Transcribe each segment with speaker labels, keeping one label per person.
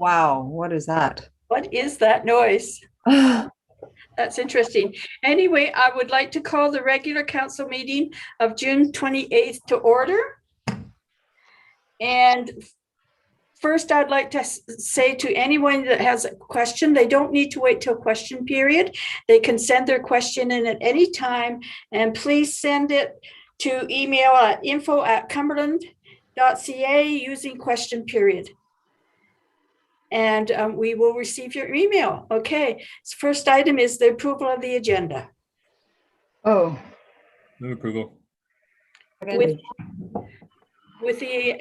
Speaker 1: Wow, what is that?
Speaker 2: What is that noise? That's interesting. Anyway, I would like to call the regular council meeting of June 28th to order. And first, I'd like to say to anyone that has a question, they don't need to wait till question period. They can send their question in at any time, and please send it to email at info@cumberland.ca using question period. And we will receive your email. Okay, so first item is the approval of the agenda.
Speaker 3: Oh,
Speaker 4: Move approval.
Speaker 2: With the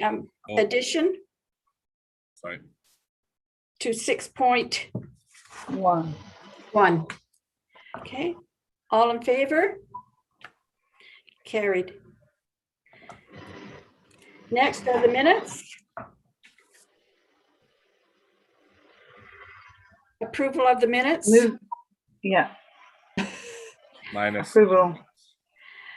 Speaker 2: addition
Speaker 4: Sorry.
Speaker 2: to 6.1.
Speaker 3: one.
Speaker 2: Okay, all in favor? Carried. Next are the minutes. Approval of the minutes.
Speaker 3: Move. Yeah,
Speaker 4: Minus.
Speaker 3: approval.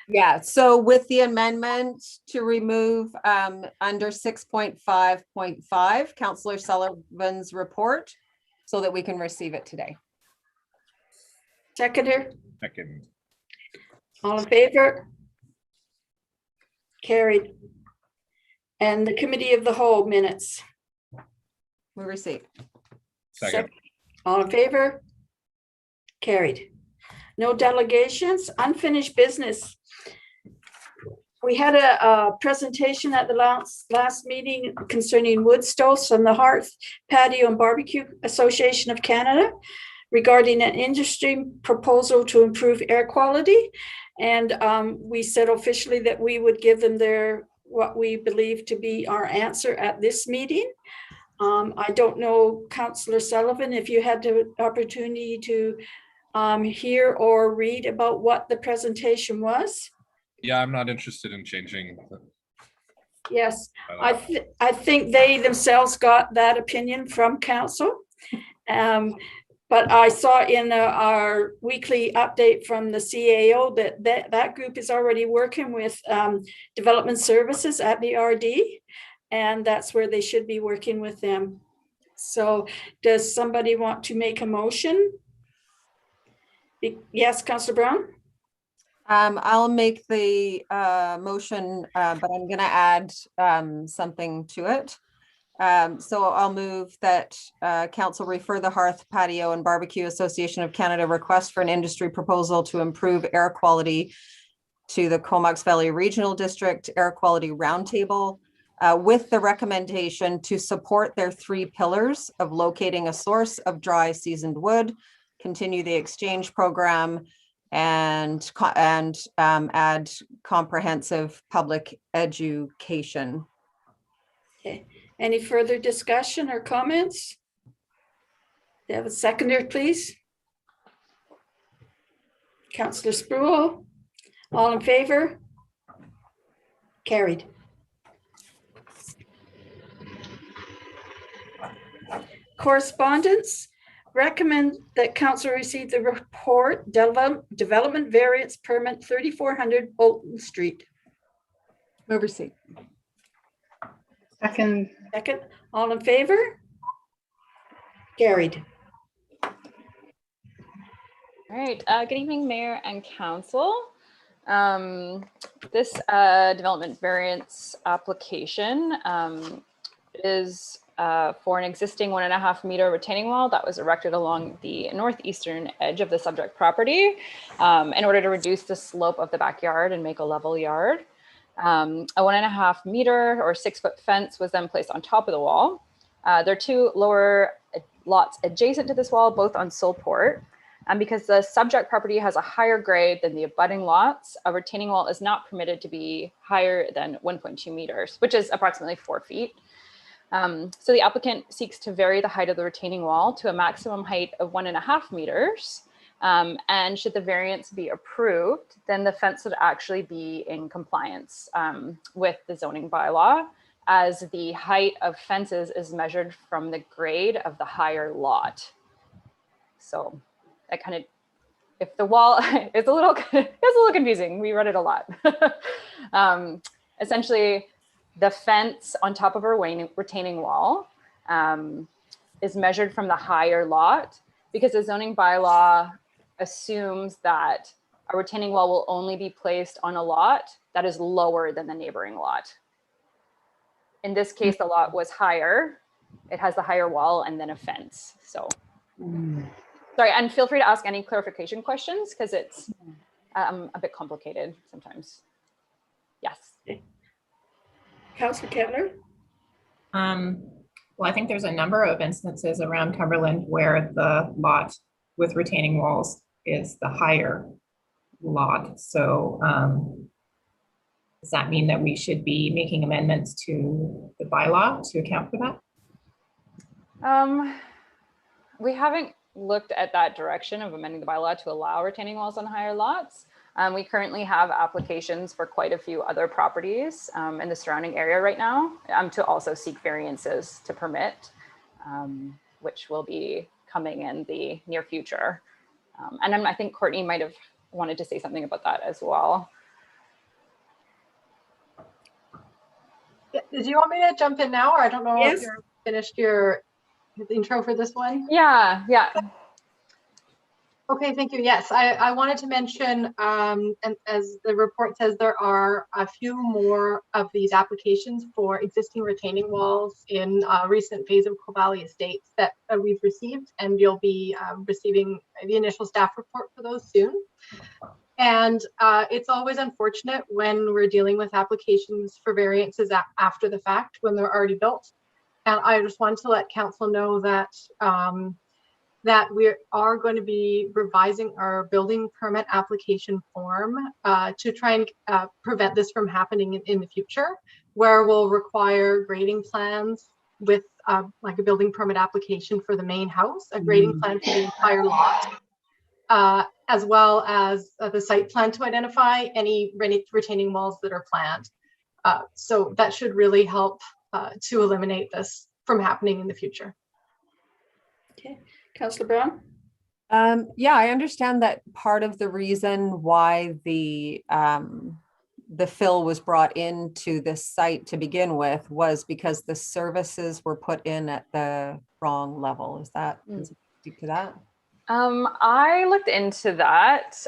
Speaker 1: Yeah, so with the amendment to remove under 6.5.5, Councillor Sullivan's report, so that we can receive it today.
Speaker 2: Seconder,
Speaker 4: Second.
Speaker 2: all in favor? Carried. And the committee of the whole minutes.
Speaker 1: We receive.
Speaker 4: Second.
Speaker 2: All in favor? Carried. No delegations, unfinished business. We had a presentation at the last meeting concerning wood stoves from the Hearth Patio and Barbecue Association of Canada regarding an industry proposal to improve air quality. And we said officially that we would give them what we believe to be our answer at this meeting. I don't know, Councillor Sullivan, if you had the opportunity to hear or read about what the presentation was.
Speaker 4: Yeah, I'm not interested in changing.
Speaker 2: Yes, I think they themselves got that opinion from council. But I saw in our weekly update from the CAO that group is already working with development services at the RD, and that's where they should be working with them. So does somebody want to make a motion? Yes, Councillor Brown?
Speaker 1: I'll make the motion, but I'm going to add something to it. So I'll move that council refer the Hearth Patio and Barbecue Association of Canada request for an industry proposal to improve air quality to the Comox Valley Regional District Air Quality Roundtable with the recommendation to support their 3 pillars of locating a source of dry seasoned wood, continue the exchange program, and add comprehensive public education.
Speaker 2: Okay. Any further discussion or comments? Do you have a seconder, please? Councillor Spruill, all in favor? Carried. Correspondence. Recommend that council receive the report development variance permit 3400 Bolton Street.
Speaker 1: Move receipt.
Speaker 3: Second.
Speaker 2: Second, all in favor? Carried.
Speaker 5: All right, good evening, Mayor and Council. This development variance application is for an existing 1.5 meter retaining wall that was erected along the northeastern edge of the subject property in order to reduce the slope of the backyard and make a level yard. A 1.5 meter or 6 foot fence was then placed on top of the wall. There are 2 lower lots adjacent to this wall, both on Soulport. And because the subject property has a higher grade than the abutting lots, a retaining wall is not permitted to be higher than 1.2 meters, which is approximately 4 feet. So the applicant seeks to vary the height of the retaining wall to a maximum height of 1.5 meters. And should the variance be approved, then the fence would actually be in compliance with the zoning bylaw, as the height of fences is measured from the grade of the higher lot. So that kind of, if the wall is a little confusing, we read it a lot. Essentially, the fence on top of a retaining wall is measured from the higher lot, because the zoning bylaw assumes that a retaining wall will only be placed on a lot that is lower than the neighboring lot. In this case, the lot was higher. It has the higher wall and then a fence. So, sorry, and feel free to ask any clarification questions because it's a bit complicated sometimes. Yes.
Speaker 2: Councillor Kettler?
Speaker 6: Well, I think there's a number of instances around Cumberland where the lot with retaining walls is the higher lot. So does that mean that we should be making amendments to the bylaw to account for that?
Speaker 5: We haven't looked at that direction of amending the bylaw to allow retaining walls on higher lots. We currently have applications for quite a few other properties in the surrounding area right now to also seek variances to permit, which will be coming in the near future. And I think Courtney might have wanted to say something about that as well.
Speaker 7: Do you want me to jump in now, or I don't know
Speaker 2: Yes.
Speaker 7: if you're finished your intro for this one?
Speaker 5: Yeah.
Speaker 7: Okay, thank you. Yes, I wanted to mention, and as the report says, there are a few more of these applications for existing retaining walls in a recent phase of Coal Valley Estates that we've received, and you'll be receiving the initial staff report for those soon. And it's always unfortunate when we're dealing with applications for variances after the fact, when they're already built. And I just want to let council know that that we are going to be revising our building permit application form to try and prevent this from happening in the future, where we'll require grading plans with like a building permit application for the main house, a grading plan for the entire lot, as well as the site plan to identify any retaining walls that are planned. So that should really help to eliminate this from happening in the future.
Speaker 2: Okay, Councillor Brown?
Speaker 1: Yeah, I understand that part of the reason why the fill was brought into this site to begin with was because the services were put in at the wrong level. Is that, does it speak to that?
Speaker 5: I looked into that.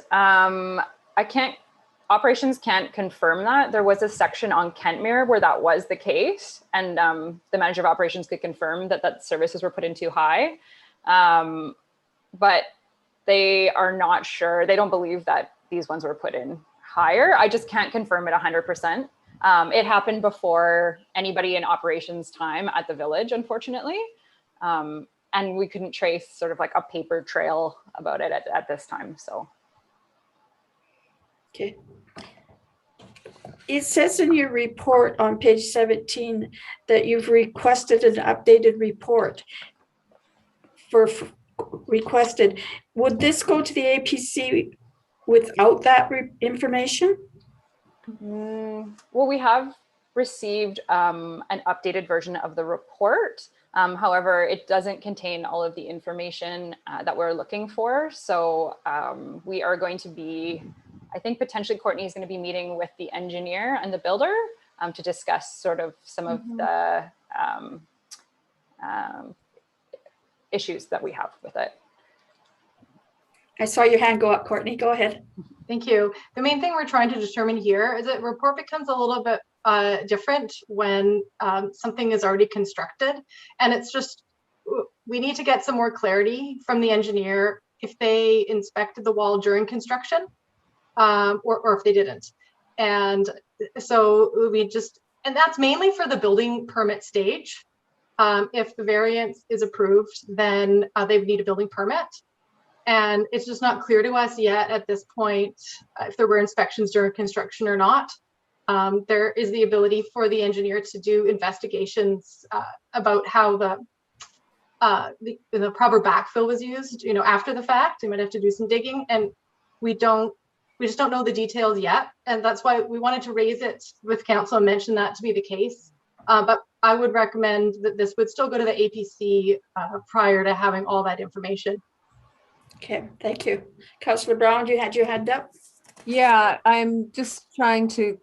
Speaker 5: Operations can't confirm that. There was a section on Kentmere where that was the case, and the manager of operations could confirm that services were put in too high. But they are not sure. They don't believe that these ones were put in higher. I just can't confirm it 100%. It happened before anybody in operations time at the village, unfortunately. And we couldn't trace sort of like a paper trail about it at this time, so.
Speaker 2: Okay. It says in your report on page 17 that you've requested an updated report requested. Would this go to the APC without that information?
Speaker 5: Well, we have received an updated version of the report. However, it doesn't contain all of the information that we're looking for. So we are going to be, I think potentially Courtney is going to be meeting with the engineer and the builder to discuss sort of some of the issues that we have with it.
Speaker 2: I saw your hand go up, Courtney. Go ahead.
Speaker 7: Thank you. The main thing we're trying to determine here is that report becomes a little bit different when something is already constructed. And it's just, we need to get some more clarity from the engineer if they inspected the wall during construction or if they didn't. And so and that's mainly for the building permit stage. If the variance is approved, then they would need a building permit. And it's just not clear to us yet at this point if there were inspections during construction or not. There is the ability for the engineer to do investigations about how the proper backfill was used, after the fact. You might have to do some digging, and we just don't know the details yet. And that's why we wanted to raise it with council and mention that to be the case. But I would recommend that this would still go to the APC prior to having all that information.
Speaker 2: Okay, thank you. Councillor Brown, you had your hand up?
Speaker 1: Yeah, I'm just trying to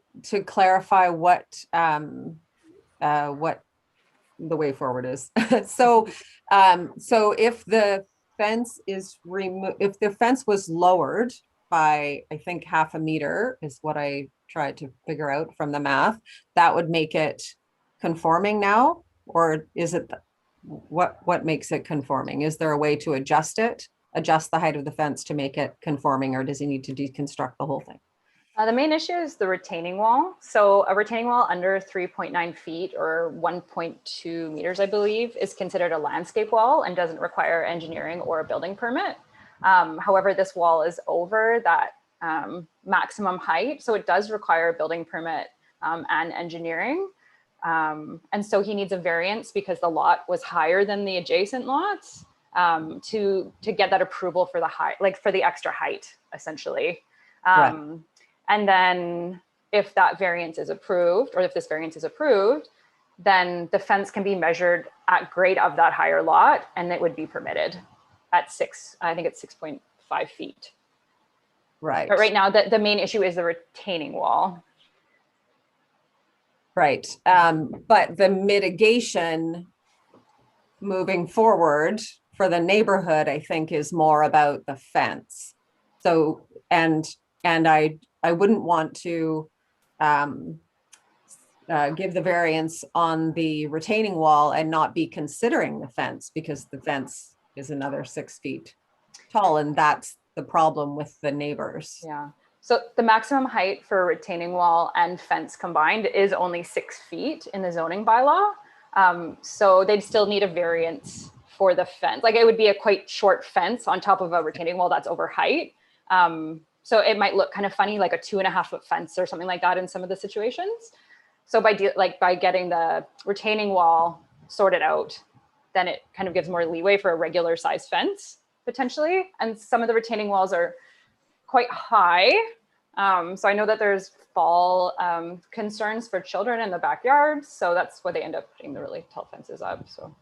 Speaker 1: clarify what the way forward is. So, so if the fence is removed, if the fence was lowered by, I think, half a meter is what I tried to figure out from the math, that would make it conforming now? Or is it, what makes it conforming? Is there a way to adjust it, adjust the height of the fence to make it conforming, or does he need to deconstruct the whole thing?
Speaker 5: The main issue is the retaining wall. So a retaining wall under 3.9 feet or 1.2 meters, I believe, is considered a landscape wall and doesn't require engineering or a building permit. However, this wall is over that maximum height, so it does require a building permit and engineering. And so he needs a variance because the lot was higher than the adjacent lots to get that approval for the height, like for the extra height, essentially.
Speaker 1: Right.
Speaker 5: And then if that variance is approved, or if this variance is approved, then the fence can be measured at grade of that higher lot, and it would be permitted at I think it's 6.5 feet.
Speaker 1: Right.
Speaker 5: But right now, the main issue is the retaining wall.
Speaker 1: Right. But the mitigation moving forward for the neighborhood, I think, is more about the fence. So, and I wouldn't want to give the variance on the retaining wall and not be considering the fence, because the fence is another 6 feet tall, and that's the problem with the neighbors.
Speaker 5: Yeah. So the maximum height for retaining wall and fence combined is only 6 feet in the zoning bylaw. So they'd still need a variance for the fence. Like, it would be a quite short fence on top of a retaining wall that's over height. So it might look kind of funny, like a 2.5 foot fence or something like that in some of the situations. So by getting the retaining wall sorted out, then it kind of gives more leeway for a regular size fence potentially. And some of the retaining walls are quite high. So I know that there's fall concerns for children in the backyard. So that's why they end up putting the really tall fences up. So.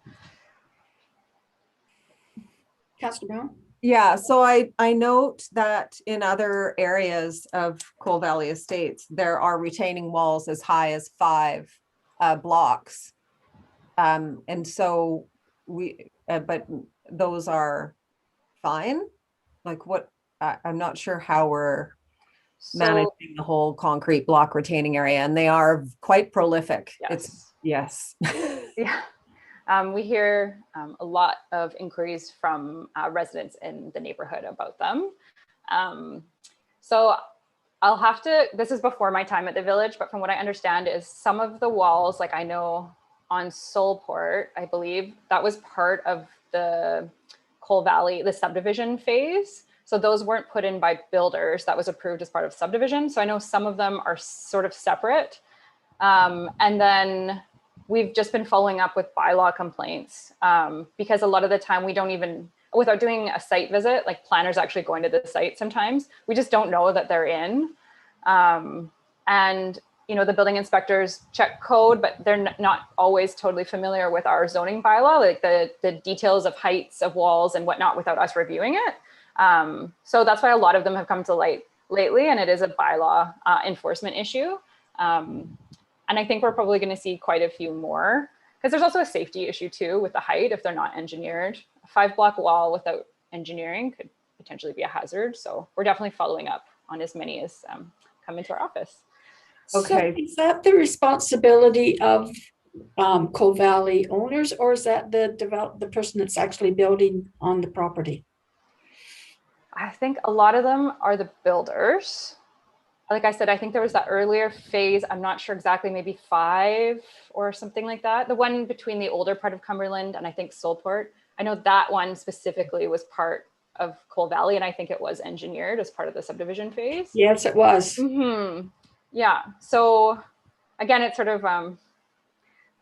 Speaker 2: Councillor Brown?
Speaker 1: Yeah, so I note that in other areas of Coal Valley Estates, there are retaining walls as high as 5 blocks. And so but those are fine. Like, what, I'm not sure how we're managing the whole concrete block retaining area, and they are quite prolific.
Speaker 5: Yes.
Speaker 1: Yeah.
Speaker 5: We hear a lot of inquiries from residents in the neighborhood about them. So I'll have to, this is before my time at the village, but from what I understand is some of the walls, like I know on Soulport, I believe that was part of the Coal Valley, the subdivision phase. So those weren't put in by builders, that was approved as part of subdivision. So I know some of them are sort of separate. And then we've just been following up with bylaw complaints because a lot of the time we don't even, without doing a site visit, like planners actually going to the site sometimes, we just don't know that they're in. And, you know, the building inspectors check code, but they're not always totally familiar with our zoning bylaw, like the details of heights of walls and whatnot without us reviewing it. So that's why a lot of them have come to light lately, and it is a bylaw enforcement issue. And I think we're probably going to see quite a few more, because there's also a safety issue too with the height if they're not engineered. A 5 block wall without engineering could potentially be a hazard. So we're definitely following up on as many as come into our office.
Speaker 1: Okay.
Speaker 2: So is that the responsibility of Coal Valley owners, or is that the person that's actually building on the property?
Speaker 5: I think a lot of them are the builders. Like I said, I think there was that earlier phase. I'm not sure exactly, maybe 5 or something like that. The one between the older part of Cumberland and I think Soulport. I know that one specifically was part of Coal Valley, and I think it was engineered as part of the subdivision phase.
Speaker 2: Yes, it was.
Speaker 5: Mm-hmm. Yeah. So again, it's sort of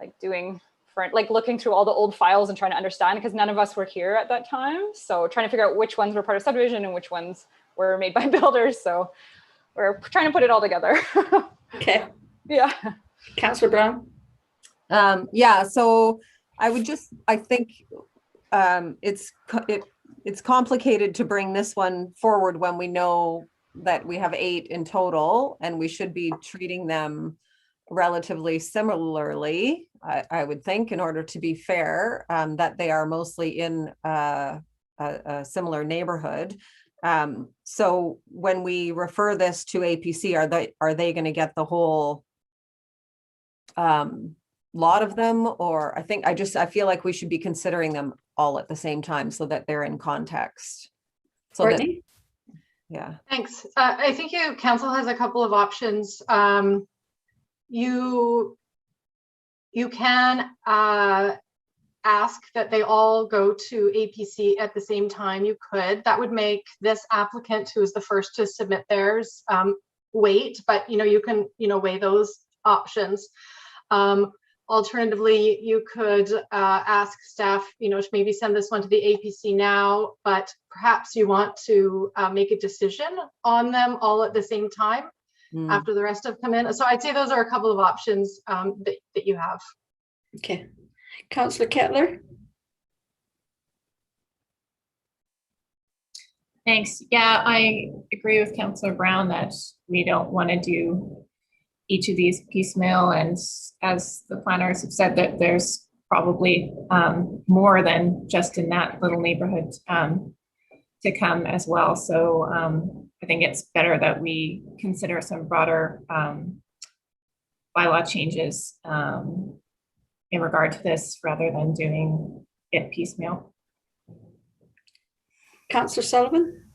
Speaker 5: like looking through all the old files and trying to understand, because none of us were here at that time. So trying to figure out which ones were part of subdivision and which ones were made by builders. So we're trying to put it all together.
Speaker 2: Okay.
Speaker 5: Yeah.
Speaker 2: Councillor Brown?
Speaker 1: Yeah, so I think it's complicated to bring this one forward when we know that we have 8 in total, and we should be treating them relatively similarly, I would think, in order to be fair, that they are mostly in a similar neighborhood. So when we refer this to APC, are they going to get the whole lot of them? Or I feel like we should be considering them all at the same time so that they're in context. So that,
Speaker 2: Courtney?
Speaker 1: yeah.
Speaker 7: Thanks. I think council has a couple of options. You can ask that they all go to APC at the same time. You could. That would make this applicant, who is the first to submit theirs, wait, but you can weigh those options. Alternatively, you could ask staff, to maybe send this one to the APC now, but perhaps you want to make a decision on them all at the same time after the rest have come in. So I'd say those are a couple of options that you have.
Speaker 2: Okay. Councillor Kettler?
Speaker 6: Thanks. Yeah, I agree with Councillor Brown that we don't want to do each of these piecemeal, and as the planners have said, that there's probably more than just in that little neighborhood to come as well. So I think it's better that we consider some broader bylaw changes in regard to this rather than doing it piecemeal.
Speaker 2: Councillor Sullivan?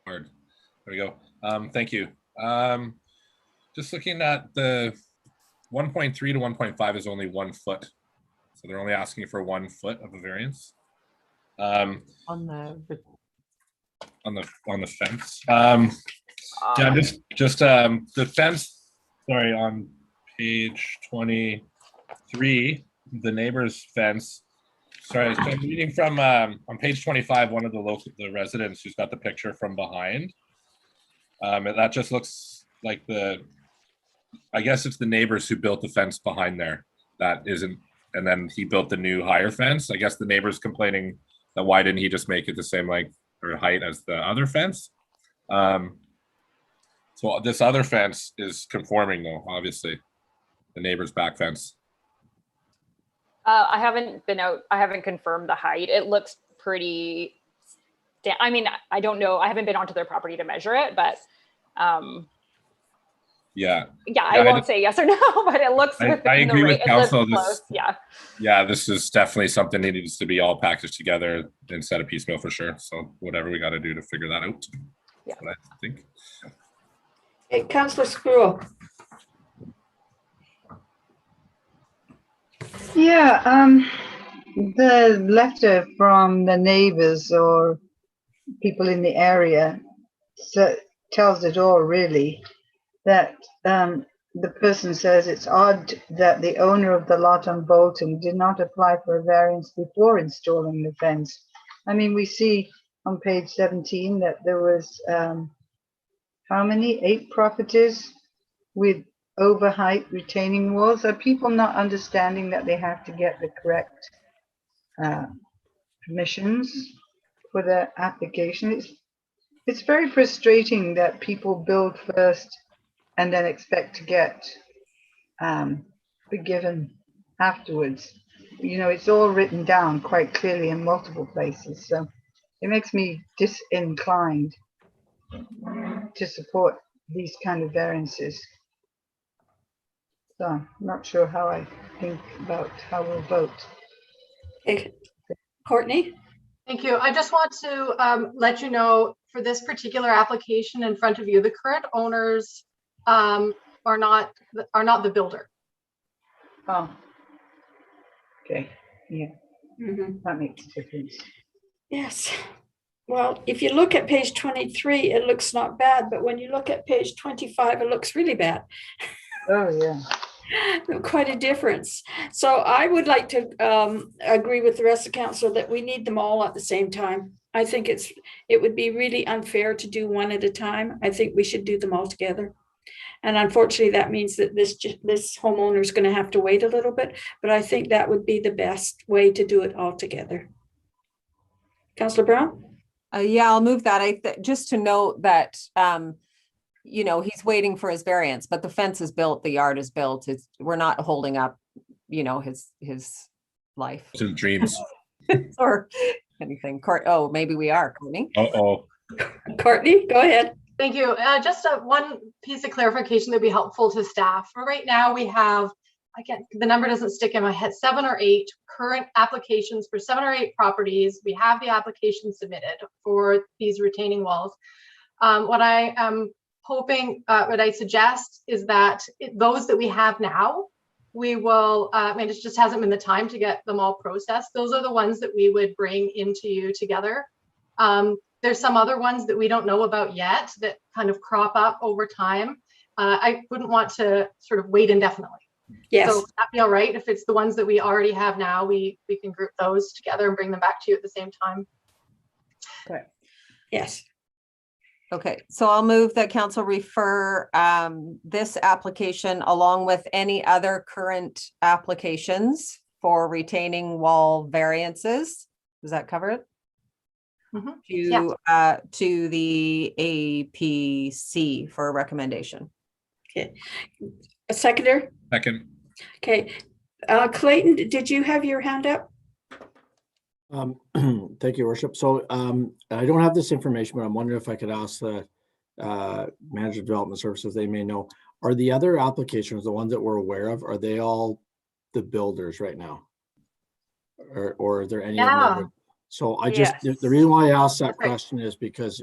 Speaker 4: Hard. There we go. Thank you. Just looking at the 1.3 to 1.5 is only 1 foot. So they're only asking for 1 foot of a variance.
Speaker 1: On
Speaker 4: the fence. Yeah, just the fence, sorry, on page 23, the neighbor's fence. Sorry, so I'm reading from on page 25, one of the residents who's got the picture from behind. That just looks like I guess it's the neighbors who built the fence behind there. That isn't, and then he built the new higher fence. I guess the neighbor's complaining that why didn't he just make it the same length or height as the other fence? So this other fence is conforming though, obviously, the neighbor's back fence.
Speaker 5: I haven't been out. I haven't confirmed the height. It looks pretty. I mean, I don't know. I haven't been onto their property to measure it, but
Speaker 4: Yeah.
Speaker 5: I won't say yes or no, but it looks.
Speaker 4: I agree with council.
Speaker 5: Yeah.
Speaker 4: Yeah, this is definitely something that needs to be all packaged together instead of piecemeal for sure. So whatever we got to do to figure that out.
Speaker 5: Yeah.
Speaker 4: What I think.
Speaker 2: Hey, Councillor Sproul?
Speaker 3: Yeah, the letter from the neighbors or people in the area tells it all, really, that the person says it's odd that the owner of the lot on Bolton did not apply for a variance before installing the fence. I mean, we see on page 17 that there was, how many? 8 properties with overheight retaining walls. Are people not understanding that they have to get the correct permissions for their application? It's very frustrating that people build first and then expect to get forgiven afterwards. It's all written down quite clearly in multiple places, so it makes me disinclined to support these kind of variances. So I'm not sure how I think about how we'll vote.
Speaker 2: Hey, Courtney?
Speaker 7: Thank you. I just want to let you know, for this particular application in front of you, the current owners are not the builder.
Speaker 3: Oh, okay, yeah,
Speaker 2: Mm-hmm.
Speaker 3: that makes a difference.
Speaker 2: Yes. Well, if you look at page 23, it looks not bad, but when you look at page 25, it looks really bad.
Speaker 3: Oh, yeah.
Speaker 2: Quite a difference. So I would like to agree with the rest of council that we need them all at the same time. I think it would be really unfair to do one at a time. I think we should do them all together. And unfortunately, that means that this homeowner is going to have to wait a little bit, but I think that would be the best way to do it all together. Councillor Brown?
Speaker 1: Yeah, I'll move that. Just to note that you know, he's waiting for his variance, but the fence is built, the yard is built. We're not holding up, you know, his life
Speaker 4: It's in dreams.
Speaker 1: or anything. Oh, maybe we are, Courtney.
Speaker 4: Uh-oh.
Speaker 2: Courtney, go ahead.
Speaker 7: Thank you. Just one piece of clarification that'd be helpful to staff. For right now, we have, the number doesn't stick in my head, 7 or 8 current applications for 7 or 8 properties. We have the application submitted for these retaining walls. What I am hoping, what I suggest is that those that we have now, we will, and it just hasn't been the time to get them all processed. Those are the ones that we would bring into you together. There's some other ones that we don't know about yet that kind of crop up over time. I wouldn't want to sort of wait indefinitely.
Speaker 2: Yes.
Speaker 7: So that'd be all right. If it's the ones that we already have now, we can group those together and bring them back to you at the same time.
Speaker 1: Okay.
Speaker 2: Yes.
Speaker 1: Okay, so I'll move that council refer this application along with any other current applications for retaining wall variances. Does that cover it?
Speaker 7: Yeah.
Speaker 1: To the APC for a recommendation.
Speaker 2: Okay. A seconder?
Speaker 4: Second.
Speaker 2: Okay. Clayton, did you have your hand up?
Speaker 8: Thank you, Worship. So I don't have this information, but I'm wondering if I could ask the Manager of Development Services, they may know. Are the other applications, the ones that we're aware of, are they all the builders right now? Or are there any of them that would- So I just, the reason why I asked that question is because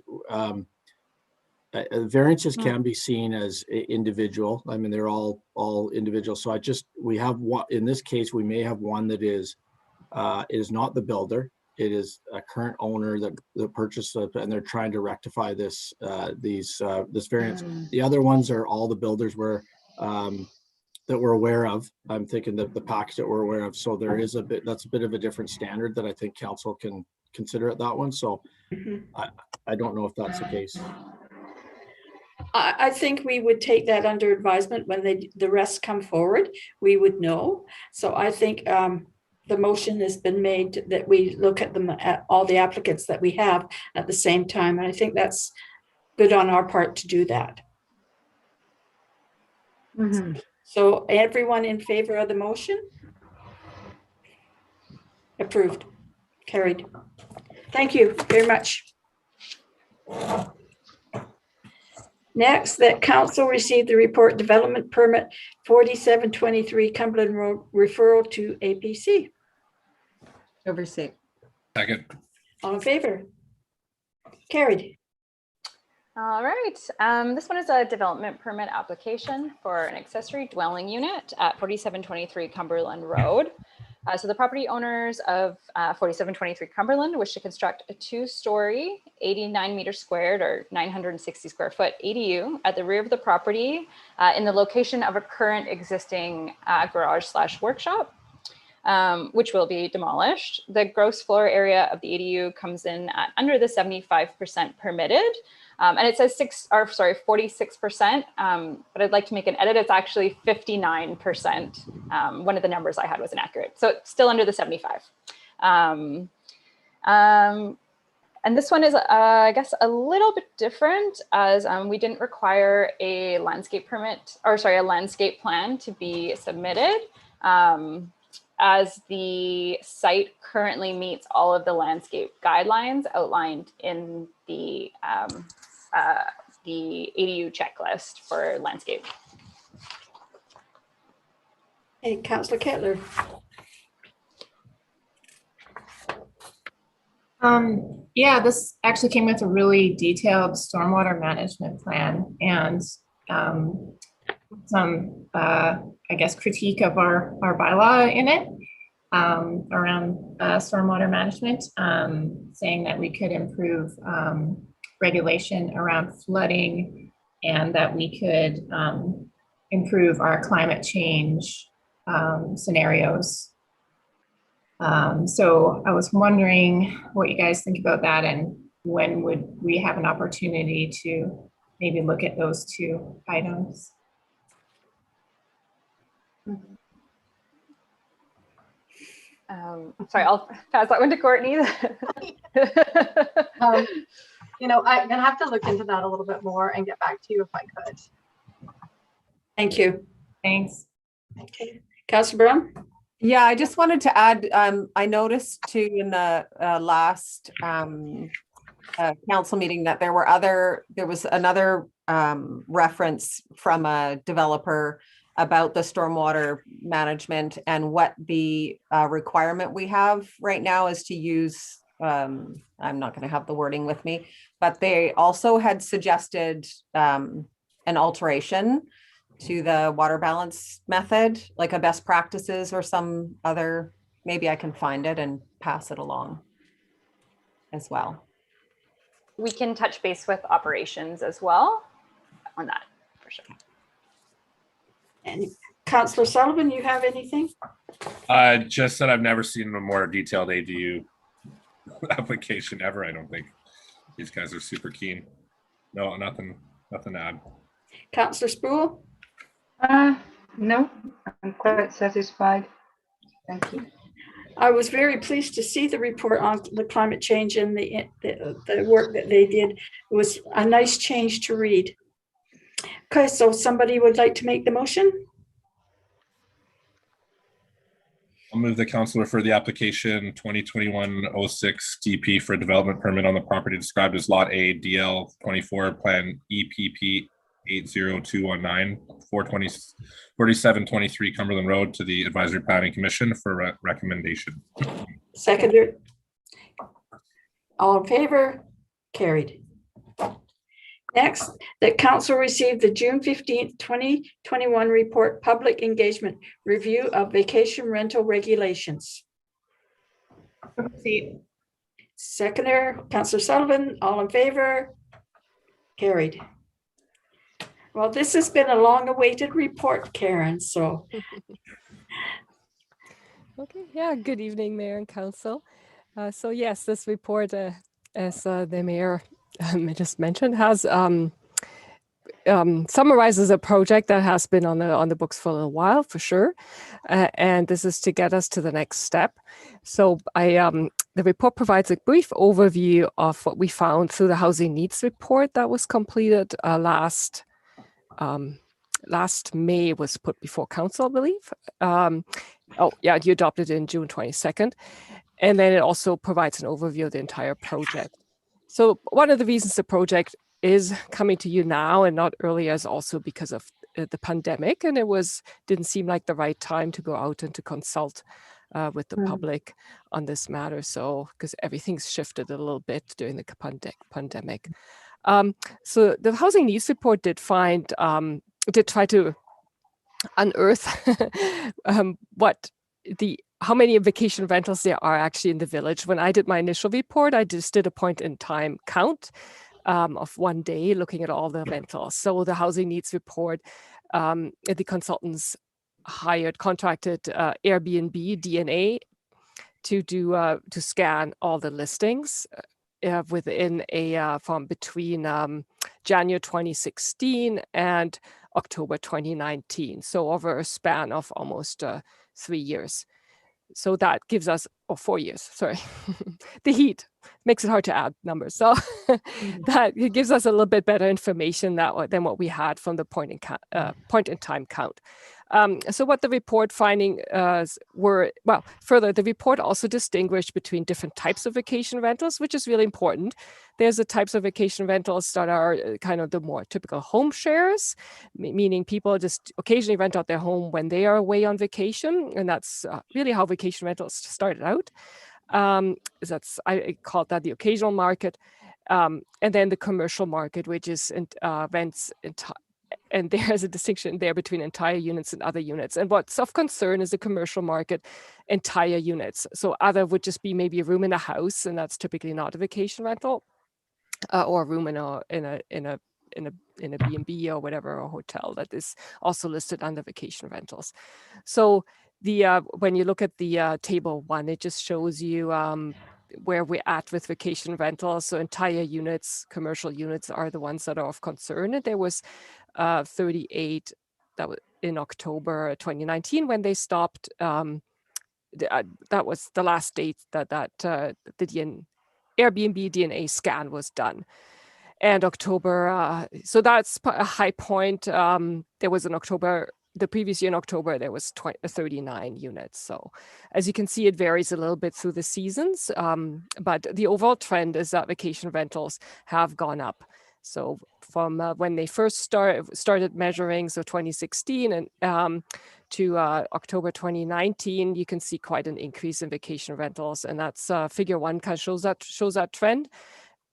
Speaker 8: variances can be seen as individual. I mean, they're all individual. So we have one, in this case, we may have one that is not the builder. It is a current owner that purchased it, and they're trying to rectify this variance. The other ones are all the builders that we're aware of. I'm thinking that the package that we're aware of. So there is that's a bit of a different standard that I think council can consider at that one. So I don't know if that's the case.
Speaker 2: I think we would take that under advisement when the rest come forward. We would know. So I think the motion has been made that we look at them, at all the applicants that we have at the same time. And I think that's good on our part to do that. So everyone in favor of the motion? Approved. Carried. Thank you very much. Next, that council received the report development permit 4723 Cumberland Road referral to APC.
Speaker 1: Oversee.
Speaker 4: Second.
Speaker 2: All in favor? Carried.
Speaker 5: All right, this one is a development permit application for an accessory dwelling unit at 4723 Cumberland Road. So the property owners of 4723 Cumberland wish to construct a 2-story, 89 meters squared or 960 square foot ADU at the rear of the property in the location of a current existing garage/workshop, which will be demolished. The gross floor area of the ADU comes in at under the 75% permitted. And it says 46%, but I'd like to make an edit. It's actually 59%. One of the numbers I had was inaccurate. So it's still under the 75. And this one is, I guess, a little bit different as we didn't require a landscape permit, or sorry, a landscape plan to be submitted. As the site currently meets all of the landscape guidelines outlined in the ADU checklist for landscape.
Speaker 2: Hey, Councillor Kettler.
Speaker 6: Yeah, this actually came with a really detailed stormwater management plan and some, I guess, critique of our bylaw in it around stormwater management, saying that we could improve regulation around flooding and that we could improve our climate change scenarios. So I was wondering what you guys think about that and when would we have an opportunity to maybe look at those 2 items?
Speaker 5: Sorry, I'll pass that one to Courtney.
Speaker 7: I'm gonna have to look into that a little bit more and get back to you if I could.
Speaker 2: Thank you.
Speaker 6: Thanks.
Speaker 2: Okay, Councillor Brown?
Speaker 1: Yeah, I just wanted to add, I noticed too in the last council meeting that there was another reference from a developer about the stormwater management, and what the requirement we have right now is to use, I'm not going to have the wording with me, but they also had suggested an alteration to the water balance method, like a best practices or some other, maybe I can find it and pass it along as well.
Speaker 5: We can touch base with operations as well on that, for sure.
Speaker 2: And Councillor Sullivan, you have anything?
Speaker 4: Just that I've never seen a more detailed ADU application ever. I don't think these guys are super keen. No, nothing to add.
Speaker 2: Councillor Sproul?
Speaker 3: No, I'm quite satisfied. Thank you.
Speaker 2: I was very pleased to see the report on the climate change and the work that they did. It was a nice change to read. Okay, so somebody would like to make the motion?
Speaker 4: I'll move the council refer the application 2021-06 DP for a development permit on the property described as Lot A, DL 24, Plan EPP 80219, 4723 Cumberland Road to the Advisory Planning Commission for recommendation.
Speaker 2: Seconder. All in favor? Carried. Next, that council received the June 15th, 2021 report, public engagement review of vacation rental regulations.
Speaker 6: Proceed.
Speaker 2: Seconder, Councillor Sullivan, all in favor? Carried. Well, this has been a long-awaited report, Karen, so.
Speaker 9: Okay, yeah, good evening, Mayor and Council. So yes, this report, as the Mayor just mentioned, has summarizes a project that has been on the books for a little while, for sure, and this is to get us to the next step. So the report provides a brief overview of what we found through the housing needs report that was completed last May, was put before council, I believe. Oh yeah, you adopted it in June 22nd. And then it also provides an overview of the entire project. So one of the reasons the project is coming to you now and not earlier is also because of the pandemic, and didn't seem like the right time to go out and to consult with the public on this matter. So because everything's shifted a little bit during the pandemic. So the housing needs report did try to unearth how many vacation rentals there are actually in the village. When I did my initial report, I just did a point in time count of one day looking at all the rentals. So the housing needs report, the consultants contracted Airbnb DNA to scan all the listings within from between January 2016 and October 2019. So over a span of almost 3 years. So that gives us, 4 years, sorry. The heat makes it hard to add numbers. So that it gives us a little bit better information than what we had from the point in time count. So what the report finding further, the report also distinguished between different types of vacation rentals, which is really important. There's the types of vacation rentals that are kind of the more typical home shares, meaning people just occasionally rent out their home when they are away on vacation. And that's really how vacation rentals started out. I call that the occasional market. And then the commercial market, which is rents and there's a distinction there between entire units and other units. And what's of concern is the commercial market, entire units. So other would just be maybe a room in a house, and that's typically not a vacation rental, or a room in a B&B or whatever, or hotel that is also listed under vacation rentals. So when you look at the table 1, it just shows you where we're at with vacation rentals. So entire units, commercial units are the ones that are of concern. And there was 38 that was in October 2019 when they stopped. That was the last date that the Airbnb DNA scan was done. And October, so that's a high point. There was in October, the previous year in October, there was 39 units. So as you can see, it varies a little bit through the seasons, but the overall trend is that vacation rentals have gone up. So from when they first started measuring, so 2016 and to October 2019, you can see quite an increase in vacation rentals, and that's figure 1 kind of shows that trend.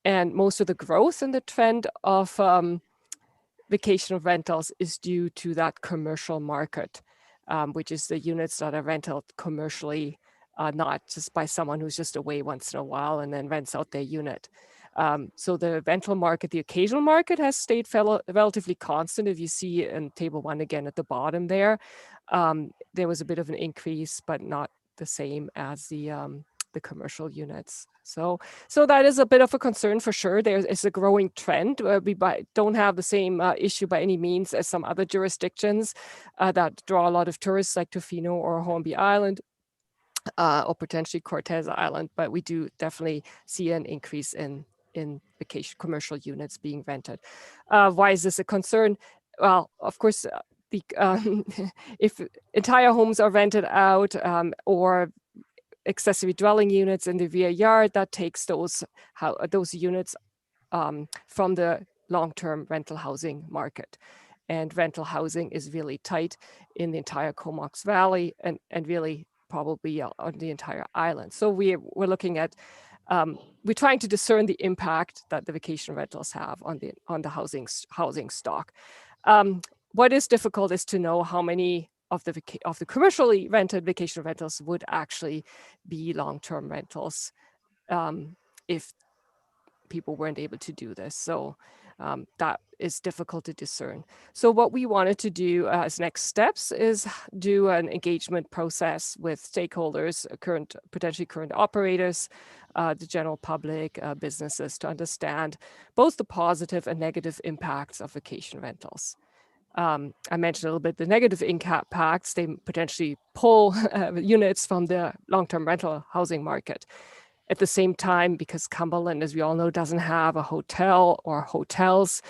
Speaker 9: And most of the growth in the trend of vacation rentals is due to that commercial market, which is the units that are rented commercially, not just by someone who's just away once in a while and then rents out their unit. So the rental market, the occasional market, has stayed relatively constant. If you see in table 1 again at the bottom there, there was a bit of an increase, but not the same as the commercial units. So that is a bit of a concern for sure. There is a growing trend. We don't have the same issue by any means as some other jurisdictions that draw a lot of tourists like Tofino or Hornby Island or potentially Cortez Island, but we do definitely see an increase in vacation commercial units being rented. Why is this a concern? Well, of course, if entire homes are rented out or accessory dwelling units in the rear yard, that takes those units from the long-term rental housing market. And rental housing is really tight in the entire Comox Valley and really probably on the entire island. So we're looking at, we're trying to discern the impact that the vacation rentals have on the housing stock. What is difficult is to know how many of the commercially rented vacation rentals would actually be long-term rentals if people weren't able to do this. So that is difficult to discern. So what we wanted to do as next steps is do an engagement process with stakeholders, potentially current operators, the general public, businesses, to understand both the positive and negative impacts of vacation rentals. I mentioned a little bit the negative impacts. They potentially pull units from the long-term rental housing market. At the same time, because Cumberland, as we all know, doesn't have a hotel or hotels,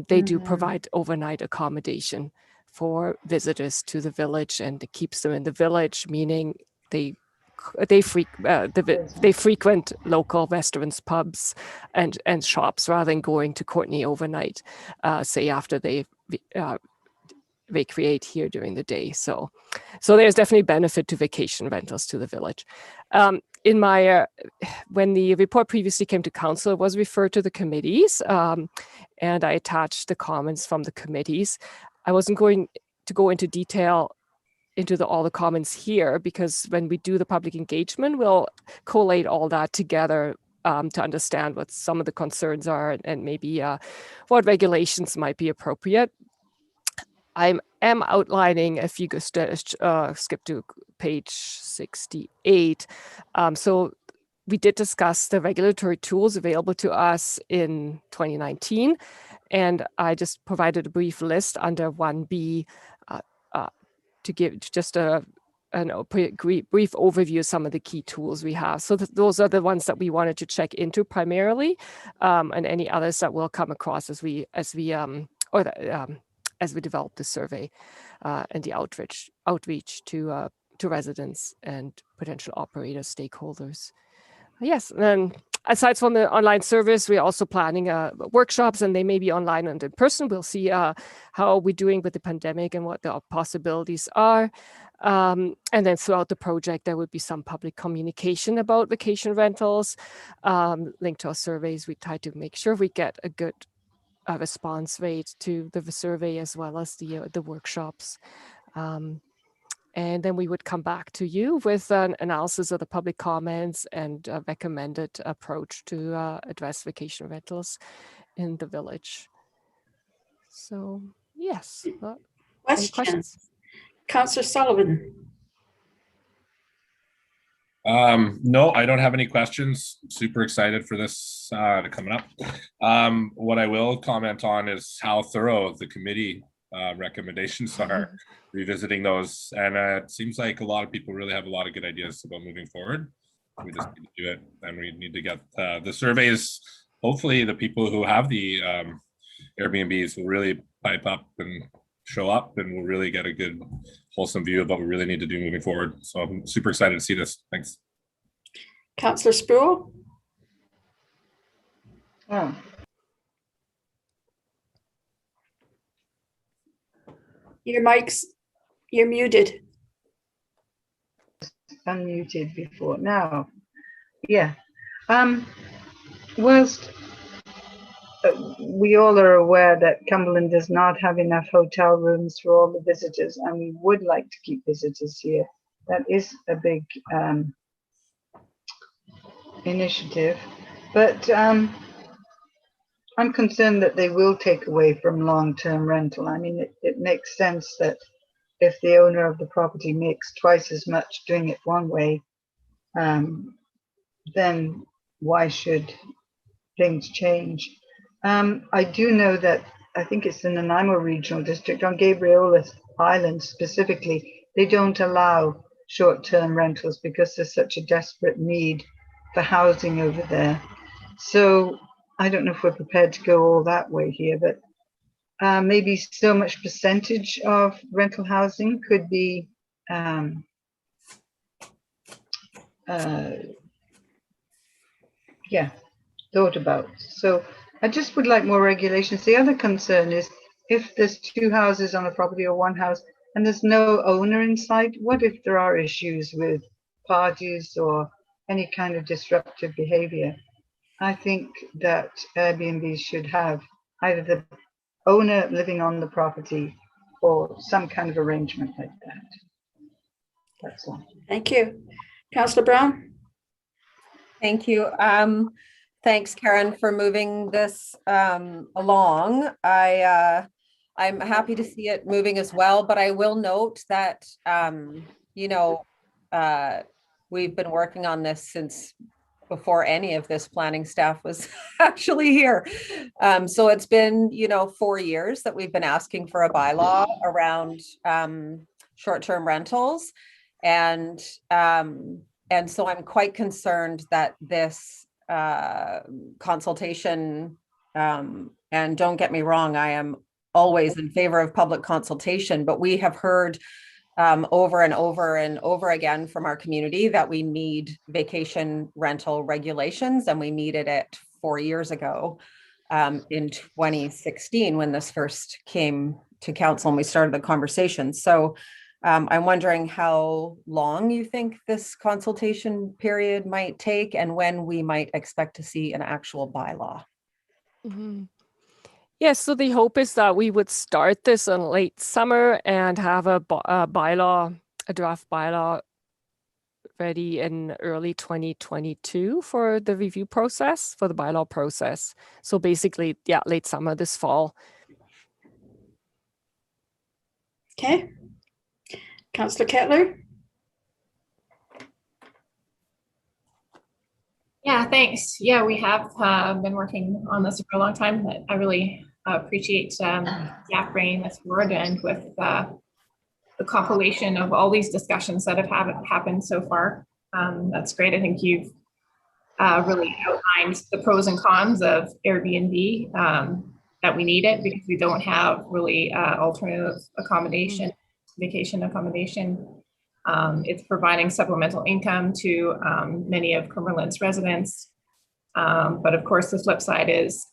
Speaker 9: they do provide overnight accommodation for visitors to the village, and it keeps them in the village, meaning they frequent local restaurants, pubs, and shops rather than going to Courtney overnight, say after they recreate here during the day. So there's definitely benefit to vacation rentals to the village. In my when the report previously came to council, it was referred to the committees, and I attached the comments from the committees. I wasn't going to go into detail into all the comments here, because when we do the public engagement, we'll collate all that together to understand what some of the concerns are and maybe what regulations might be appropriate. I am outlining, if you skip to page 68. So we did discuss the regulatory tools available to us in 2019, and I just provided a brief list under 1B to give just a brief overview of some of the key tools we have. So those are the ones that we wanted to check into primarily, and any others that will come across as we develop the survey and the outreach to residents and potential operator stakeholders. Yes, and then aside from the online service, we're also planning workshops, and they may be online and in person. We'll see how we're doing with the pandemic and what the possibilities are. And then throughout the project, there would be some public communication about vacation rentals, linked to our surveys. We try to make sure we get a good response rate to the survey as well as the workshops. And then we would come back to you with an analysis of the public comments and a recommended approach to address vacation rentals in the village. So, yes. Any questions?
Speaker 2: Councillor Sullivan.
Speaker 4: No, I don't have any questions. Super excited for this coming up. What I will comment on is how thorough the committee recommendations are, revisiting those. And it seems like a lot of people really have a lot of good ideas about moving forward. We just need to do it, and we need to get the surveys. Hopefully, the people who have the Airbnbs will really pipe up and show up, and we'll really get a good, wholesome view of what we really need to do moving forward. So I'm super excited to see this. Thanks.
Speaker 2: Councillor Sproul.
Speaker 3: Oh,
Speaker 2: You're muted.
Speaker 3: unmuted before now. Yeah. Whilst we all are aware that Cumberland does not have enough hotel rooms for all the visitors, and we would like to keep visitors here. That is a big initiative, but I'm concerned that they will take away from long-term rental. I mean, it makes sense that if the owner of the property makes twice as much doing it one way, then why should things change? I do know that I think it's in the Nanaimo Regional District on Gabriola Island specifically, they don't allow short-term rentals because there's such a desperate need for housing over there. So I don't know if we're prepared to go all that way here, but maybe so much percentage of rental housing could be thought about. So I just would like more regulations. The other concern is if there's two houses on a property or one house and there's no owner inside, what if there are issues with parties or any kind of disruptive behavior? I think that Airbnb should have either the owner living on the property or some kind of arrangement like that. That's all.
Speaker 2: Thank you. Councillor Brown.
Speaker 1: Thank you. Thanks, Karen, for moving this along. I'm happy to see it moving as well, but I will note that, we've been working on this since before any of this planning staff was actually here. So it's been, 4 years that we've been asking for a bylaw around short-term rentals. And so I'm quite concerned that this consultation, and don't get me wrong, I am always in favor of public consultation, but we have heard over and over and over again from our community that we need vacation rental regulations, and we needed it 4 years ago in 2016 when this first came to council and we started the conversation. So I'm wondering how long you think this consultation period might take and when we might expect to see an actual bylaw.
Speaker 9: Mm-hmm. Yes, so the hope is that we would start this in late summer and have a draft bylaw ready in early 2022 for the review process, for the bylaw process. So basically, late summer this fall.
Speaker 2: Okay. Councillor Kettler.
Speaker 6: Yeah, thanks. Yeah, we have been working on this for a long time. I really appreciate Jack bringing this forward, and with the compilation of all these discussions that have happened so far. That's great. I think you've really outlined the pros and cons of Airbnb, that we need it because we don't have really alternative accommodation, vacation accommodation. It's providing supplemental income to many of Cumberland's residents. But of course, the flip side is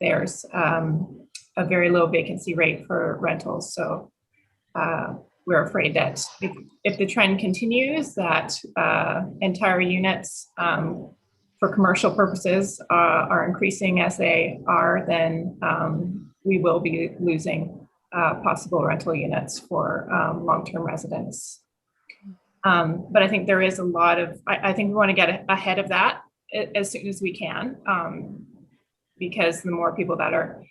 Speaker 6: there's a very low vacancy rate for rentals. So we're afraid that if the trend continues, that entire units for commercial purposes are increasing as they are, then we will be losing possible rental units for long-term residents. But I think there is a lot of, I think we want to get ahead of that as soon as we can, because the more people that are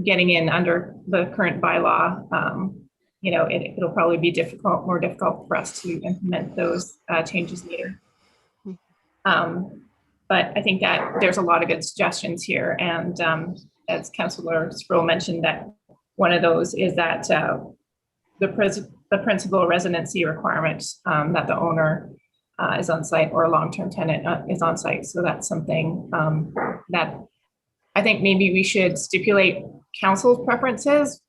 Speaker 6: getting in under the current bylaw, it'll probably be more difficult for us to implement those changes later. But I think that there's a lot of good suggestions here. And as Councillor Sproul mentioned, that one of those is that the principal residency requirement, that the owner is on site or a long-term tenant is on site. So that's something that I think maybe we should stipulate council's preferences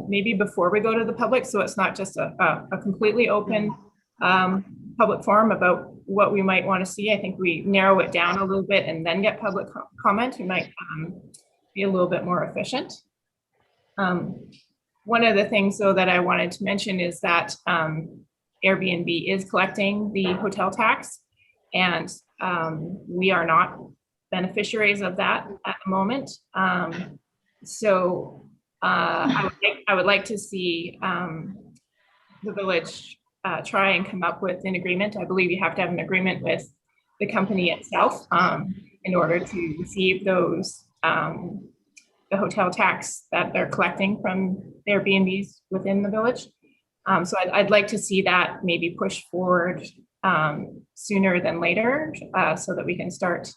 Speaker 6: maybe before we go to the public. So it's not just a completely open public forum about what we might want to see. I think we narrow it down a little bit and then get public comment. We might be a little bit more efficient. One of the things though that I wanted to mention is that Airbnb is collecting the hotel tax, and we are not beneficiaries of that at the moment. So I would like to see the village try and come up with an agreement. I believe you have to have an agreement with the company itself in order to receive those the hotel tax that they're collecting from Airbnbs within the village. So I'd like to see that maybe pushed forward sooner than later so that we can start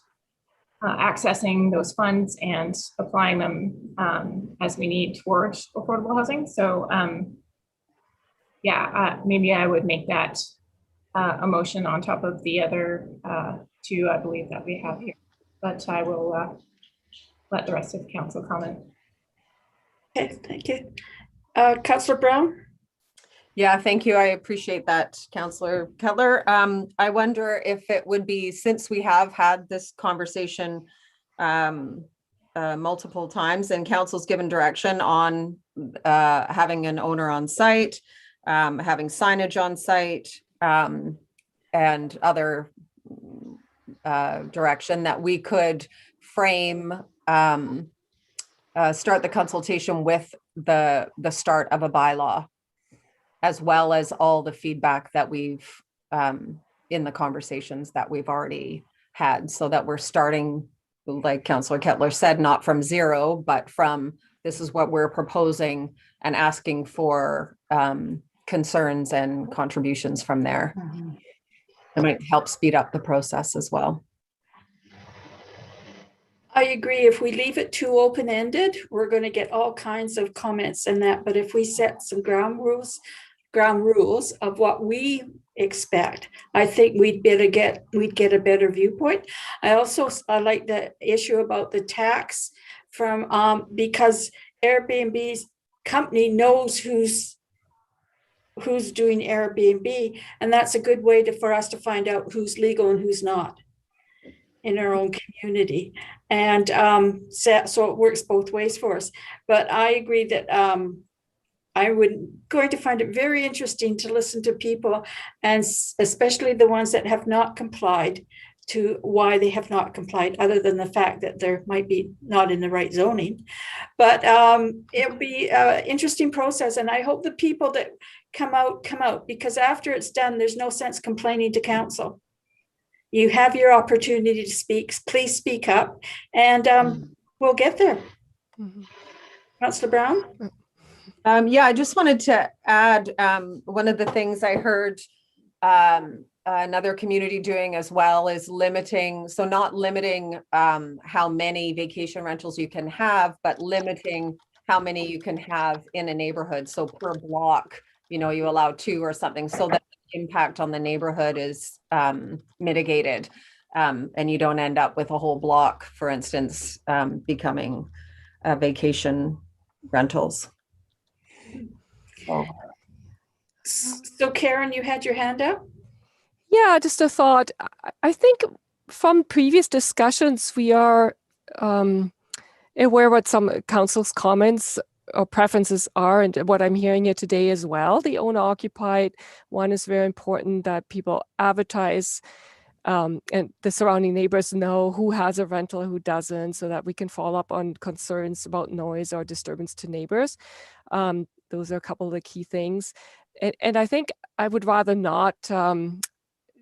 Speaker 6: accessing those funds and applying them as we need towards affordable housing. So yeah, maybe I would make that a motion on top of the other two, I believe, that we have here. But I will let the rest of the council comment.
Speaker 2: Okay, thank you. Councillor Brown?
Speaker 1: Yeah, thank you. I appreciate that, Councillor Kettler. I wonder if it would be, since we have had this conversation multiple times and council's given direction on having an owner on site, having signage on site, and other direction, that we could frame, start the consultation with the start of a bylaw, as well as all the feedback that we've in the conversations that we've already had, so that we're starting, like Councillor Kettler said, not from zero, but from this is what we're proposing and asking for concerns and contributions from there. It might help speed up the process as well.
Speaker 2: I agree. If we leave it too open-ended, we're going to get all kinds of comments and that. But if we set some ground rules of what we expect, I think we'd get a better viewpoint. I like the issue about the tax from because Airbnb's company knows who's doing Airbnb, and that's a good way for us to find out who's legal and who's not in our own community. And so it works both ways for us. But I agree that going to find it very interesting to listen to people, and especially the ones that have not complied, to why they have not complied, other than the fact that there might be not in the right zoning. But it'll be an interesting process, and I hope the people that come out, because after it's done, there's no sense complaining to council. You have your opportunity to speak. Please speak up, and we'll get there. Councillor Brown?
Speaker 1: Yeah, I just wanted to add, one of the things I heard another community doing as well is limiting, so not limiting how many vacation rentals you can have, but limiting how many you can have in a neighborhood. So per block, you allow 2 or something, so that the impact on the neighborhood is mitigated, and you don't end up with a whole block, for instance, becoming vacation rentals.
Speaker 2: So Karen, you had your hand up?
Speaker 9: Yeah, just a thought. I think from previous discussions, we are aware what some council's comments or preferences are, and what I'm hearing here today as well. The owner-occupied one is very important, that people advertise and the surrounding neighbors know who has a rental, who doesn't, so that we can follow up on concerns about noise or disturbance to neighbors. Those are a couple of the key things. And I think I would rather not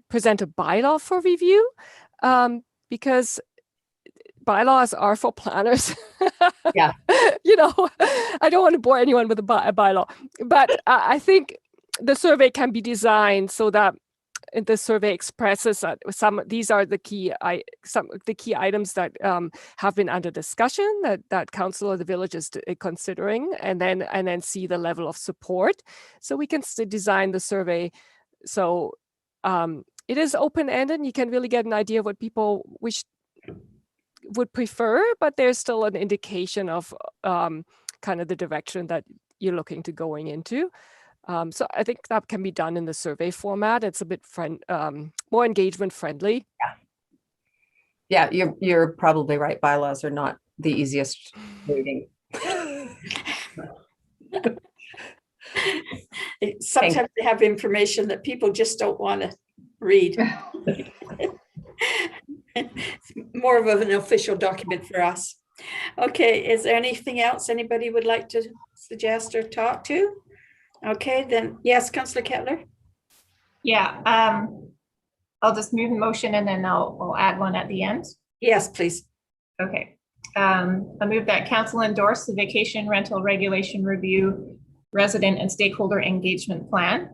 Speaker 9: present a bylaw for review, because bylaws are for planners.
Speaker 1: Yeah.
Speaker 9: I don't want to bore anyone with a bylaw, but I think the survey can be designed so that the survey expresses that these are the key items that have been under discussion, that council or the village is considering, and then see the level of support. So we can design the survey so it is open-ended. You can really get an idea of what people would prefer, but there's still an indication of kind of the direction that you're looking to going into. So I think that can be done in the survey format. It's a bit more engagement friendly.
Speaker 1: Yeah, you're probably right. Bylaws are not the easiest reading.
Speaker 2: Sometimes they have information that people just don't want to read. It's more of an official document for us. Okay, is there anything else anybody would like to suggest or talk to? Okay, then yes, Councillor Kettler.
Speaker 6: Yeah, I'll just move the motion and then I'll add one at the end.
Speaker 2: Yes, please.
Speaker 6: Okay. I move that council endorse the vacation rental regulation review resident and stakeholder engagement plan,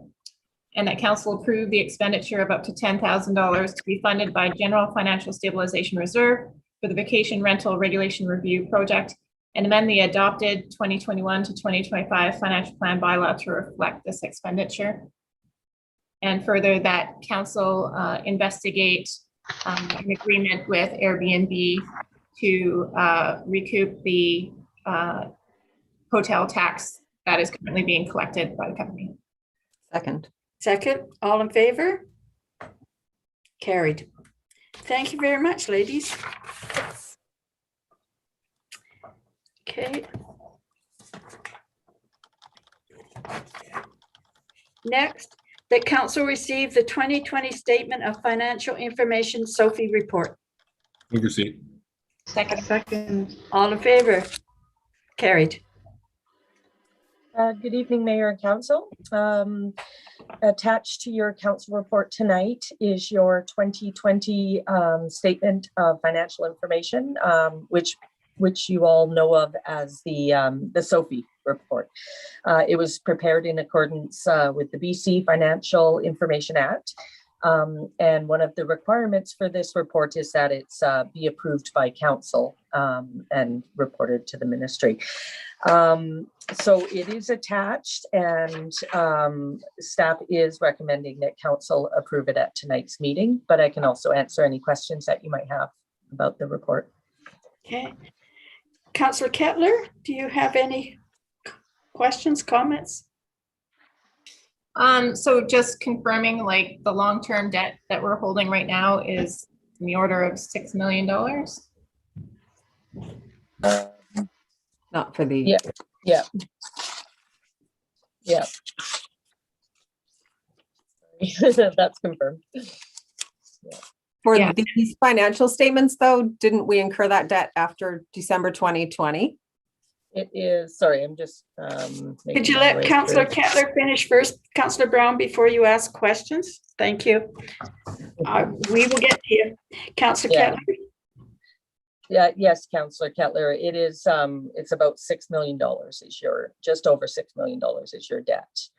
Speaker 6: and that council approve the expenditure of up to $10,000 to be funded by General Financial Stabilization Reserve for the vacation rental regulation review project, and amend the adopted 2021 to 2025 financial plan bylaw to reflect this expenditure. And further, that council investigate an agreement with Airbnb to recoup the hotel tax that is currently being collected by the company.
Speaker 2: Second, all in favor? Carried. Thank you very much, ladies. Okay. Next, the council received the 2020 Statement of Financial Information SOFI report.
Speaker 4: Move receipt.
Speaker 3: Second.
Speaker 2: All in favor? Carried.
Speaker 10: Good evening, Mayor and Council. Attached to your council report tonight is your 2020 Statement of Financial Information, which you all know of as the SOFI report. It was prepared in accordance with the BC Financial Information Act. And one of the requirements for this report is that it's be approved by council and reported to the ministry. So it is attached, and staff is recommending that council approve it at tonight's meeting, but I can also answer any questions that you might have about the report.
Speaker 2: Okay. Councillor Kettler, do you have any questions, comments?
Speaker 6: So just confirming, like, the long-term debt that we're holding right now is in the order of $6 million.
Speaker 1: Not for the.
Speaker 10: Yeah. That's confirmed.
Speaker 1: For
Speaker 6: Yeah.
Speaker 1: these financial statements, though, didn't we incur that debt after December 2020?
Speaker 10: It is, sorry, I'm just.
Speaker 2: Could you let Councillor Kettler finish first, Councillor Brown, before you ask questions? Thank you. We will get to you. Councillor Kettler.
Speaker 10: Yeah, yes, Councillor Kettler, it is, it's about $6 million is just over $6 million is your debt.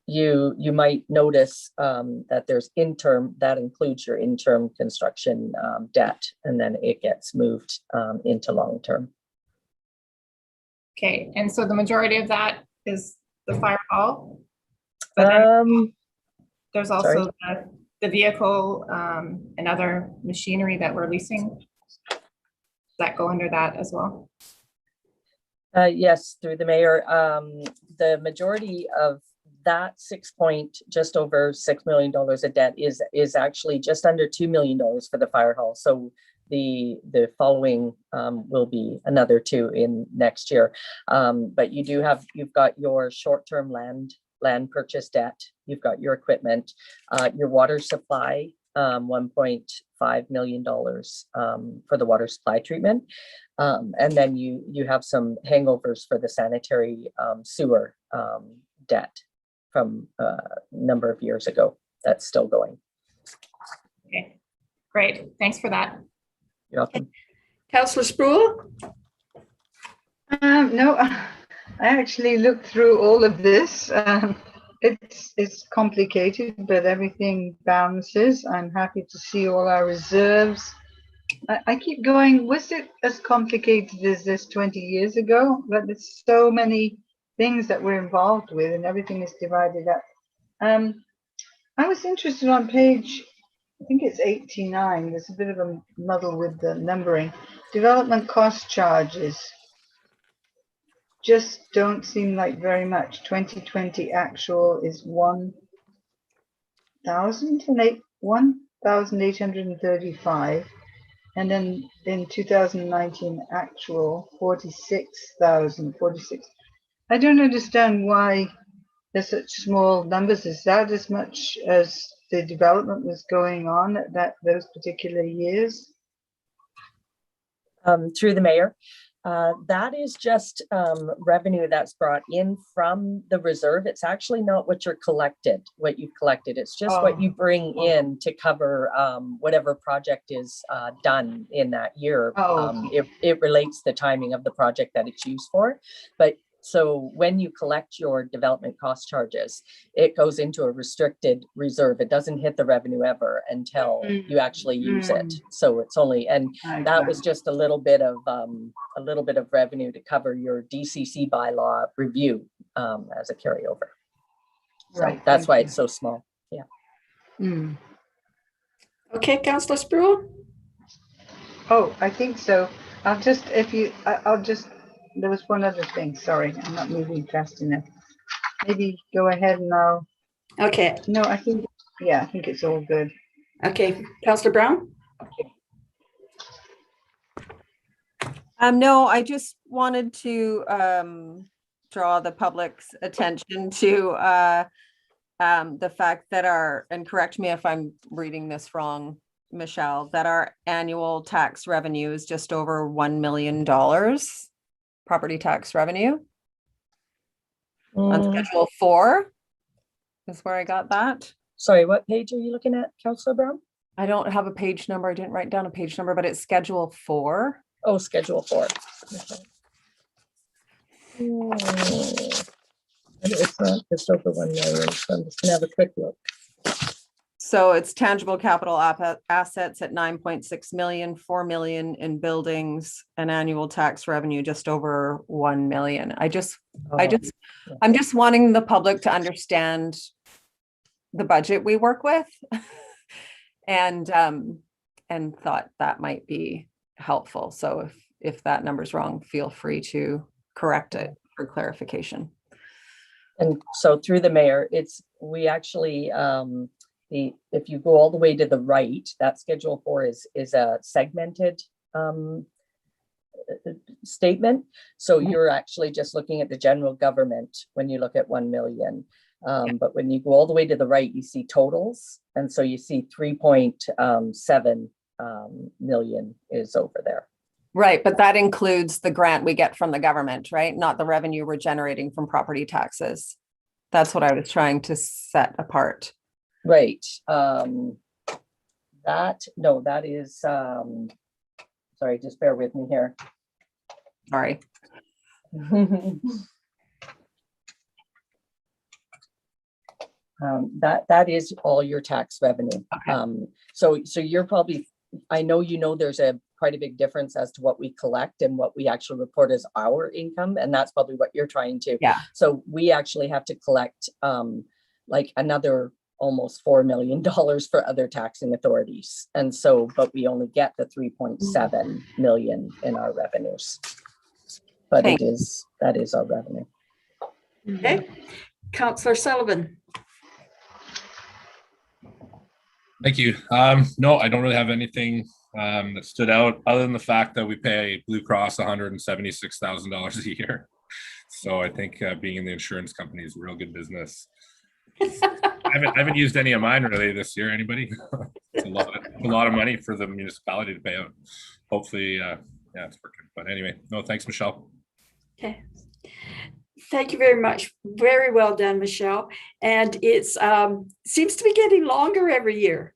Speaker 10: You might notice that there's that includes your interim construction debt, and then it gets moved into long-term.
Speaker 6: Okay, and so the majority of that is the fire hall. But then there's also the vehicle and other machinery that we're leasing. Does that go under that as well?
Speaker 10: Yes, through the mayor. The majority of that just over $6 million of debt is actually just under $2 million for the fire hall. So the following will be another 2 in next year. But you've got your short-term land purchase debt, you've got your equipment, your water supply, $1.5 million for the water supply treatment. And then you have some hangovers for the sanitary sewer debt from a number of years ago. That's still going.
Speaker 6: Okay, great. Thanks for that.
Speaker 10: You're welcome.
Speaker 2: Councillor Sproul?
Speaker 3: No, I actually looked through all of this. It's complicated, but everything balances. I'm happy to see all our reserves. I keep going, was it as complicated as this 20 years ago? But there's so many things that we're involved with, and everything is divided up. I was interested on page, I think it's 89. There's a bit of a muddle with the numbering. Development cost charges just don't seem like very much. 2020 actual is 1,835, and then in 2019 actual 46,046. I don't understand why there's such small numbers. Is that as much as the development was going on at those particular years?
Speaker 10: Through the mayor, that is just revenue that's brought in from the reserve. It's actually not what you've collected. It's just what you bring in to cover whatever project is done in that year. It relates the timing of the project that it's used for. But so when you collect your development cost charges, it goes into a restricted reserve. It doesn't hit the revenue ever until you actually use it. So it's only, and that was just a little bit of revenue to cover your DCC bylaw review as a carryover. So
Speaker 3: Right,
Speaker 10: that's why it's so small. Yeah.
Speaker 2: Okay, Councillor Sproul?
Speaker 3: Oh, I think so. There was one other thing. Sorry, I'm not moving fast enough. Maybe go ahead and I'll.
Speaker 2: Okay.
Speaker 3: No, I think it's all good.
Speaker 2: Okay, Councillor Brown?
Speaker 1: No, I just wanted to draw the public's attention to the fact that and correct me if I'm reading this wrong, Michelle, that our annual tax revenue is just over $1 million, property tax revenue. On Schedule 4 is where I got that.
Speaker 10: Sorry, what page are you looking at, Councillor Brown?
Speaker 1: I don't have a page number. I didn't write down a page number, but it's Schedule 4.
Speaker 10: Oh, Schedule 4. Okay. It's not just over 1 million, so I'm just gonna have a quick look.
Speaker 1: So it's tangible capital assets at 9.6 million, 4 million in buildings, and annual tax revenue just over 1 million. I'm just wanting the public to understand the budget we work with and thought that might be helpful. So if that number's wrong, feel free to correct it for clarification.
Speaker 10: And so through the mayor, we actually, if you go all the way to the right, that Schedule 4 is a segmented statement. So you're actually just looking at the general government when you look at 1 million. But when you go all the way to the right, you see totals. And so you see 3.7 million is over there.
Speaker 1: Right, but that includes the grant we get from the government, right? Not the revenue we're generating from property taxes. That's what I was trying to set apart.
Speaker 10: Right. That is, sorry, just bear with me here.
Speaker 1: Sorry.
Speaker 10: That is all your tax revenue.
Speaker 1: Okay.
Speaker 10: So you're probably, I know there's quite a big difference as to what we collect and what we actually report as our income, and that's probably what you're trying to.
Speaker 1: Yeah.
Speaker 10: So we actually have to collect like another almost $4 million for other taxing authorities, and so but we only get the 3.7 million in our revenues. But that is our revenue.
Speaker 2: Okay, Councillor Sullivan.
Speaker 4: Thank you. No, I don't really have anything that stood out other than the fact that we pay Blue Cross $176,000 a year. So I think being in the insurance company is a real good business. I haven't used any of mine really this year. Anybody? It's a lot of money for the municipality to pay out. Hopefully, yeah, it's working. But anyway, no, thanks, Michelle. Okay.
Speaker 2: Thank you very much. Very well done, Michelle. And it's seems to be getting longer every year.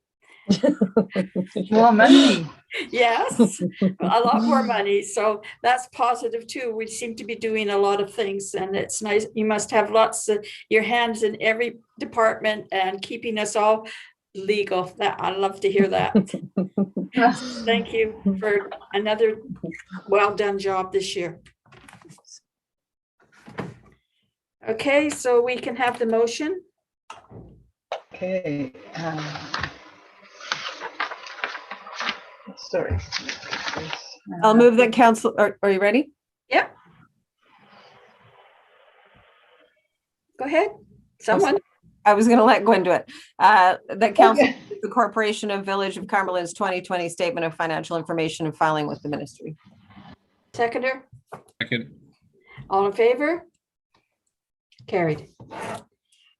Speaker 3: More money.
Speaker 2: Yes, a lot more money. So that's positive too. We seem to be doing a lot of things, and it's nice. You must have lots of your hands in every department and keeping us all legal. I love to hear that. Thank you for another well done job this year. Okay, so we can have the motion.
Speaker 3: Okay. Sorry.
Speaker 1: I'll move that council, are you ready?
Speaker 2: Yep. Go ahead. Someone.
Speaker 1: I was gonna let Gwen do it. That council,
Speaker 3: Okay.
Speaker 1: the Corporation of Village of Cumberland's 2020 Statement of Financial Information and filing with the ministry.
Speaker 2: Seconder,
Speaker 4: Second.
Speaker 2: all in favor? Carried.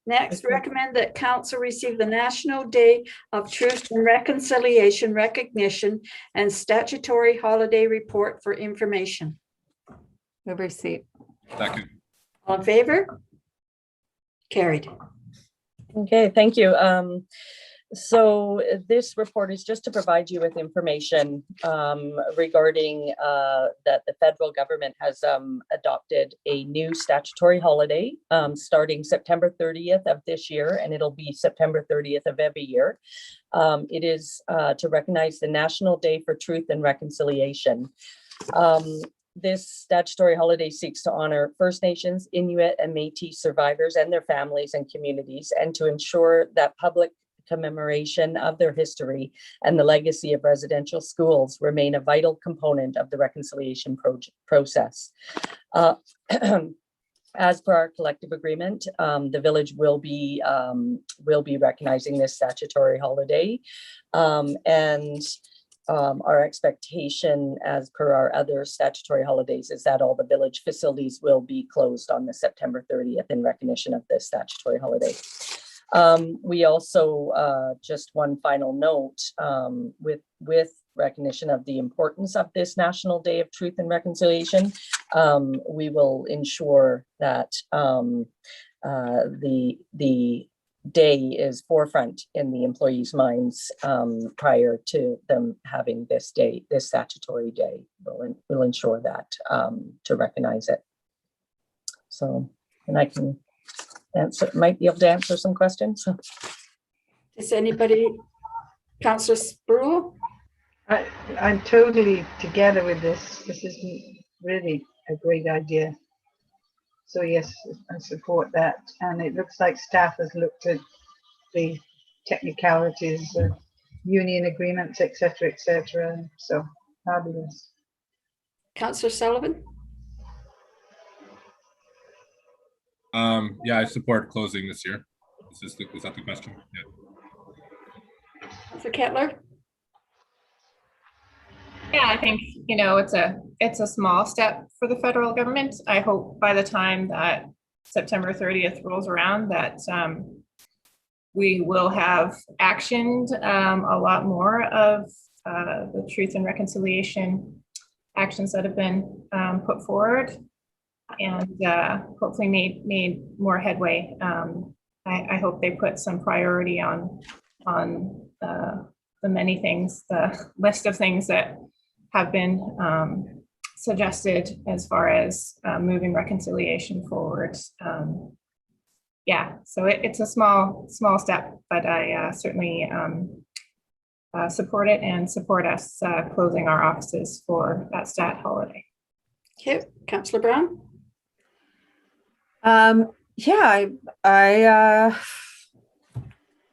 Speaker 2: Next,
Speaker 10: Okay.
Speaker 2: recommend that council receive the National Day of Truth and Reconciliation recognition and statutory holiday report for information.
Speaker 1: Move receipt.
Speaker 4: Second.
Speaker 2: All in favor? Carried.
Speaker 10: Okay, thank you. So this report is just to provide you with information regarding that the federal government has adopted a new statutory holiday starting September 30th of this year, and it'll be September 30th of every year. It is to recognize the National Day for Truth and Reconciliation. This statutory holiday seeks to honor First Nations, Inuit, and Métis survivors and their families and communities, and to ensure that public commemoration of their history and the legacy of residential schools remain a vital component of the reconciliation process. As per our collective agreement, the village will be recognizing this statutory holiday, our expectation, as per our other statutory holidays, is that all the village facilities will be closed on the September 30th in recognition of this statutory holiday. We also, just one final note, with recognition of the importance of this National Day of Truth and Reconciliation, we will ensure that the day is forefront in the employees' minds prior to them having this day, this statutory day. We'll ensure that to recognize it. So, and I can answer, might be able to answer some questions.
Speaker 2: Does anybody, Councillor Sproul?
Speaker 3: I'm totally together with this. This is really a great idea. So yes, I support that. And it looks like staff has looked at the technicalities of union agreements, etc., etc. So fabulous.
Speaker 2: Councillor Sullivan?
Speaker 4: Yeah, I support closing this year. Was that the question? Yeah.
Speaker 2: Councillor Kettler?
Speaker 6: Yeah, I think, it's a small step for the federal government. I hope by the time that September 30th rolls around that we will have actioned a lot more of the truth and reconciliation actions that have been put forward, and hopefully made more headway. I hope they put some priority on the many things, the list of things that have been suggested as far as moving reconciliation forward. Yeah, so it's a small step, but I certainly support it and support us closing our offices for that stat holiday.
Speaker 2: Okay, Councillor Brown?
Speaker 1: Yeah,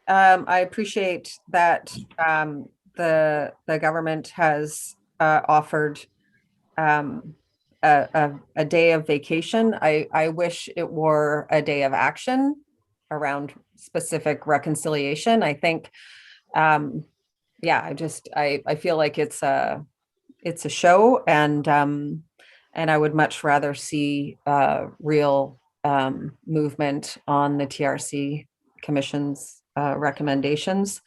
Speaker 1: I appreciate that the government has offered a day of vacation. I wish it were a day of action around specific reconciliation. I think, yeah, I feel like it's a show, and I would much rather see real movement on the TRC Commission's recommendations.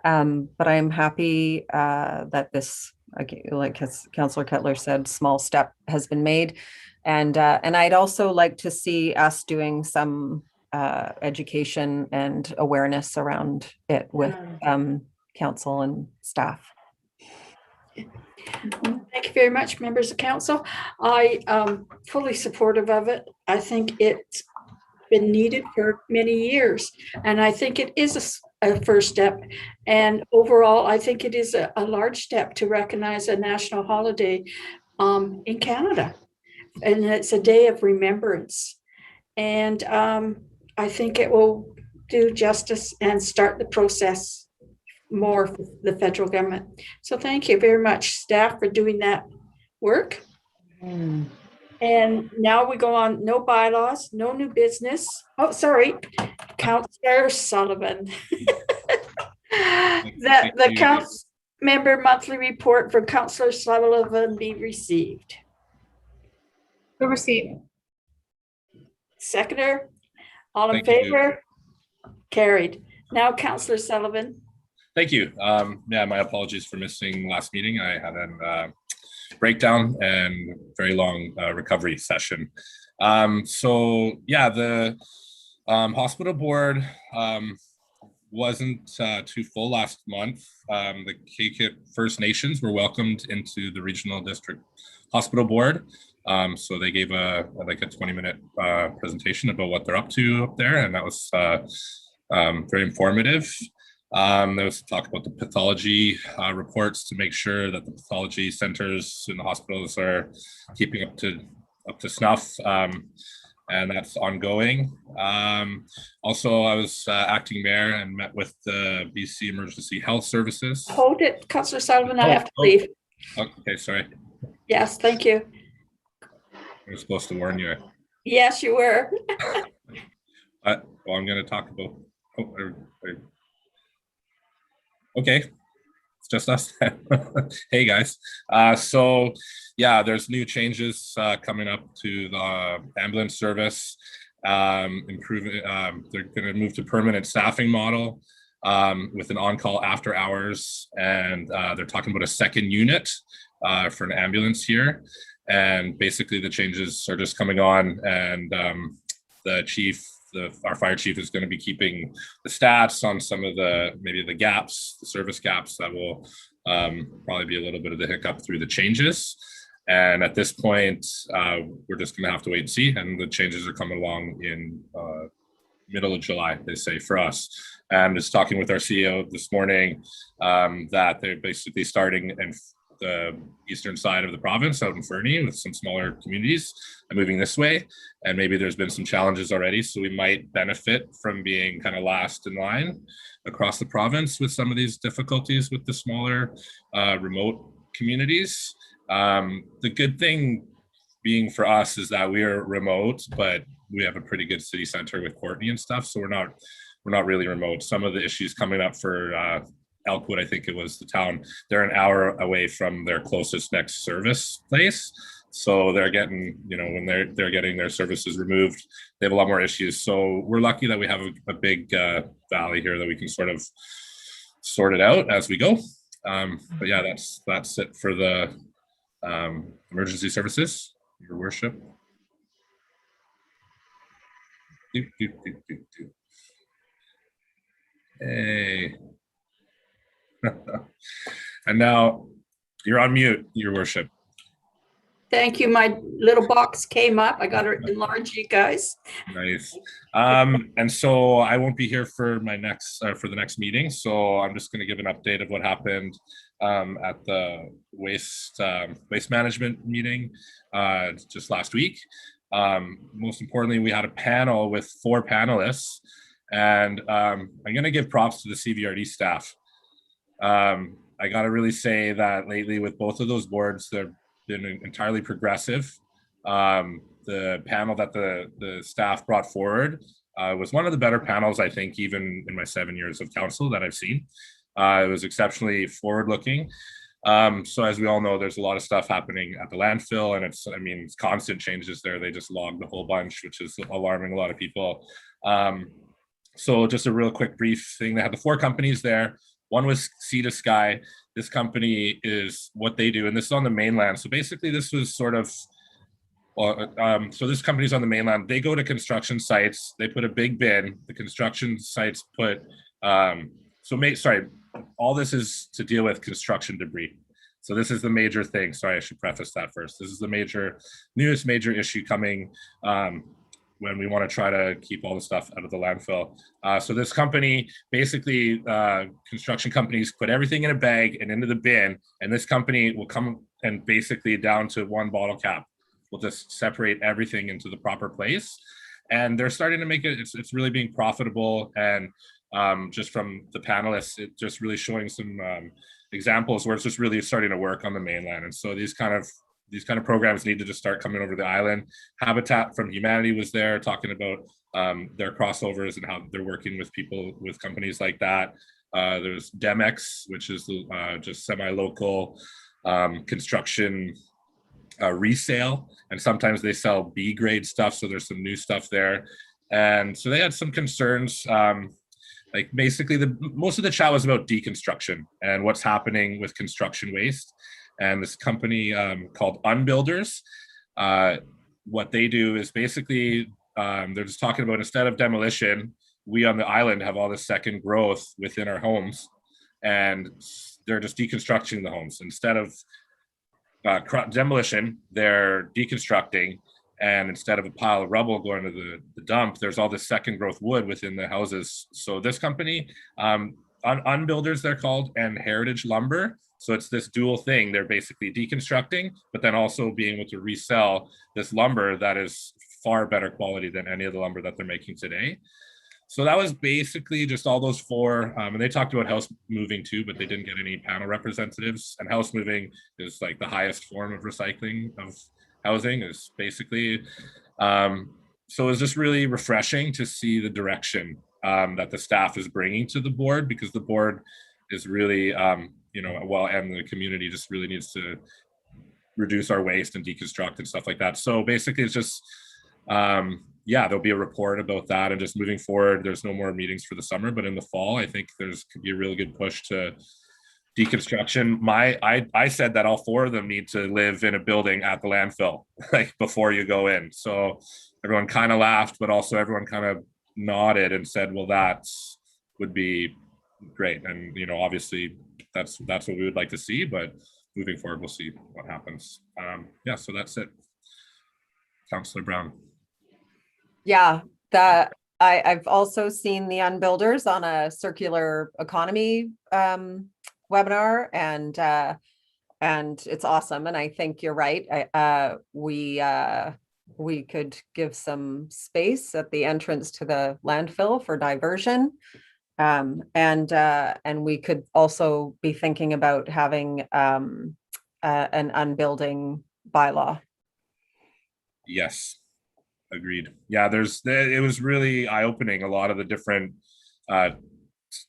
Speaker 1: But I'm happy that this, like as Councillor Kettler said, small step has been made. And I'd also like to see us doing some education and awareness around it with council and staff.
Speaker 2: Thank you very much, members of council. I am fully supportive of it. I think it's been needed for many years, and I think it is a first step. And overall, I think it is a large step to recognize a national holiday in Canada, and it's a day of remembrance. And I think it will do justice and start the process more for the federal government. So thank you very much, staff, for doing that work.
Speaker 3: Hmm.
Speaker 2: And now we go on, no bylaws, no new business. Oh, sorry, Councillor Sullivan. That the
Speaker 4: you.
Speaker 2: council member monthly report for Councillor Sullivan be received.
Speaker 6: The receipt.
Speaker 2: Seconder, all in
Speaker 4: Thank you.
Speaker 2: favor? Carried. Now, Councillor Sullivan.
Speaker 4: Thank you. Yeah, my apologies for missing last meeting. I had a breakdown and very long recovery session. So yeah, the hospital board wasn't too full last month. The Kikit First Nations were welcomed into the regional district hospital board. So they gave a 20-minute presentation about what they're up to up there, and that was very informative. There was talk about the pathology reports to make sure that the pathology centers in the hospitals are keeping up to snuff, and that's ongoing. Also, I was acting mayor and met with the BC Emergency Health Services.
Speaker 2: Hold it, Councillor Sullivan, I have to leave.
Speaker 4: Okay, sorry.
Speaker 2: Yes, thank you.
Speaker 4: I was supposed to warn you.
Speaker 2: Yes, you were.
Speaker 4: Well, I'm going to talk about. Okay, it's just us. Hey guys. So yeah, there's new changes coming up to the ambulance service. Improving. They're going to move to permanent staffing model with an on-call after hours, and they're talking about a second unit for an ambulance here. And basically the changes are just coming on, and the chief, our fire chief, is going to be keeping the stats on some of maybe the gaps, the service gaps that will probably be a little bit of the hiccup through the changes. And at this point, we're just going to have to wait and see. And the changes are coming along in middle of July, they say, for us. And just talking with our CEO this morning that they're basically starting in the eastern side of the province out in Fernie with some smaller communities and moving this way. And maybe there's been some challenges already, so we might benefit from being kind of last in line across the province with some of these difficulties with the smaller remote communities. The good thing being for us is that we are remote, but we have a pretty good city center with Courtney and stuff, so we're not really remote. Some of the issues coming up for Elkwood, I think it was the town, they're an hour away from their closest next service place. So they're getting, when they're getting their services removed, they have a lot more issues. So we're lucky that we have a big valley here that we can sort of sort it out as we go. But yeah, that's it for the emergency services, Your Worship. Hey. And now you're on mute, Your Worship.
Speaker 2: Thank you. My little box came up. I got to enlarge you guys.
Speaker 4: Nice. And so I won't be here for my for the next meeting. So I'm just going to give an update of what happened at the waste management meeting just last week. Most importantly, we had a panel with 4 panelists, and I'm going to give props to the CVRD staff. I got to really say that lately with both of those boards, they've been entirely progressive. The panel that the staff brought forward was one of the better panels, I think, even in my 7 years of council that I've seen. It was exceptionally forward-looking. So as we all know, there's a lot of stuff happening at the landfill, and it's constant changes there. They just logged a whole bunch, which is alarming a lot of people. So just a real quick brief thing. They had the 4 companies there. One was Sea to Sky. This company is what they do, and this is on the mainland. So basically this was sort of, so this company's on the mainland. They go to construction sites. They put a big bin. The construction sites put, all this is to deal with construction debris. So this is the major thing. Sorry, I should preface that first. This is the newest major issue coming when we want to try to keep all the stuff out of the landfill. So this company, basically, construction companies put everything in a bag and into the bin, and this company will come and basically down to 1 bottle cap. We'll just separate everything into the proper place. and they're starting to make it. It's really being profitable, and just from the panelists, it just really showing some examples where it's just really starting to work on the mainland. And so these kind of programs need to just start coming over the island. Habitat from Humanity was there talking about their crossovers and how they're working with people, with companies like that. There's Demex, which is just semi-local construction resale, and sometimes they sell B grade stuff, so there's some new stuff there. And so they had some concerns, like basically most of the chat was about deconstruction and what's happening with construction waste. And this company called Unbuilders, what they do is basically they're just talking about, instead of demolition, we on the island have all this second growth within our homes, and they're just deconstructing the homes. Instead of demolition, they're deconstructing, and instead of a pile of rubble going to the dump, there's all this second growth wood within the houses. So this company, Unbuilders they're called, and Heritage Lumber. So it's this dual thing. They're basically deconstructing, but then also being able to resell this lumber that is far better quality than any of the lumber that they're making today. So that was basically just all those four. And they talked about house moving too, but they didn't get any panel representatives. And house moving is like the highest form of recycling of housing, is basically. So it's just really refreshing to see the direction that the staff is bringing to the board, because the board is really, and the community just really needs to reduce our waste and deconstruct and stuff like that. So basically it's just, there'll be a report about that, and just moving forward, there's no more meetings for the summer, but in the fall, I think could be a really good push to deconstruction. I said that all four of them need to live in a building at the landfill, like before you go in. So everyone kind of laughed, but also everyone kind of nodded and said, well, that would be great. And, obviously that's what we would like to see, but moving forward, we'll see what happens. So that's it. Councillor Brown.
Speaker 1: Yeah, I've also seen the Unbuilders on a circular economy webinar, and it's awesome. And I think you're right. We could give some space at the entrance to the landfill for diversion. And we could also be thinking about having an unbuilding bylaw.
Speaker 4: Yes, agreed. Yeah, it was really eye-opening, a lot of the different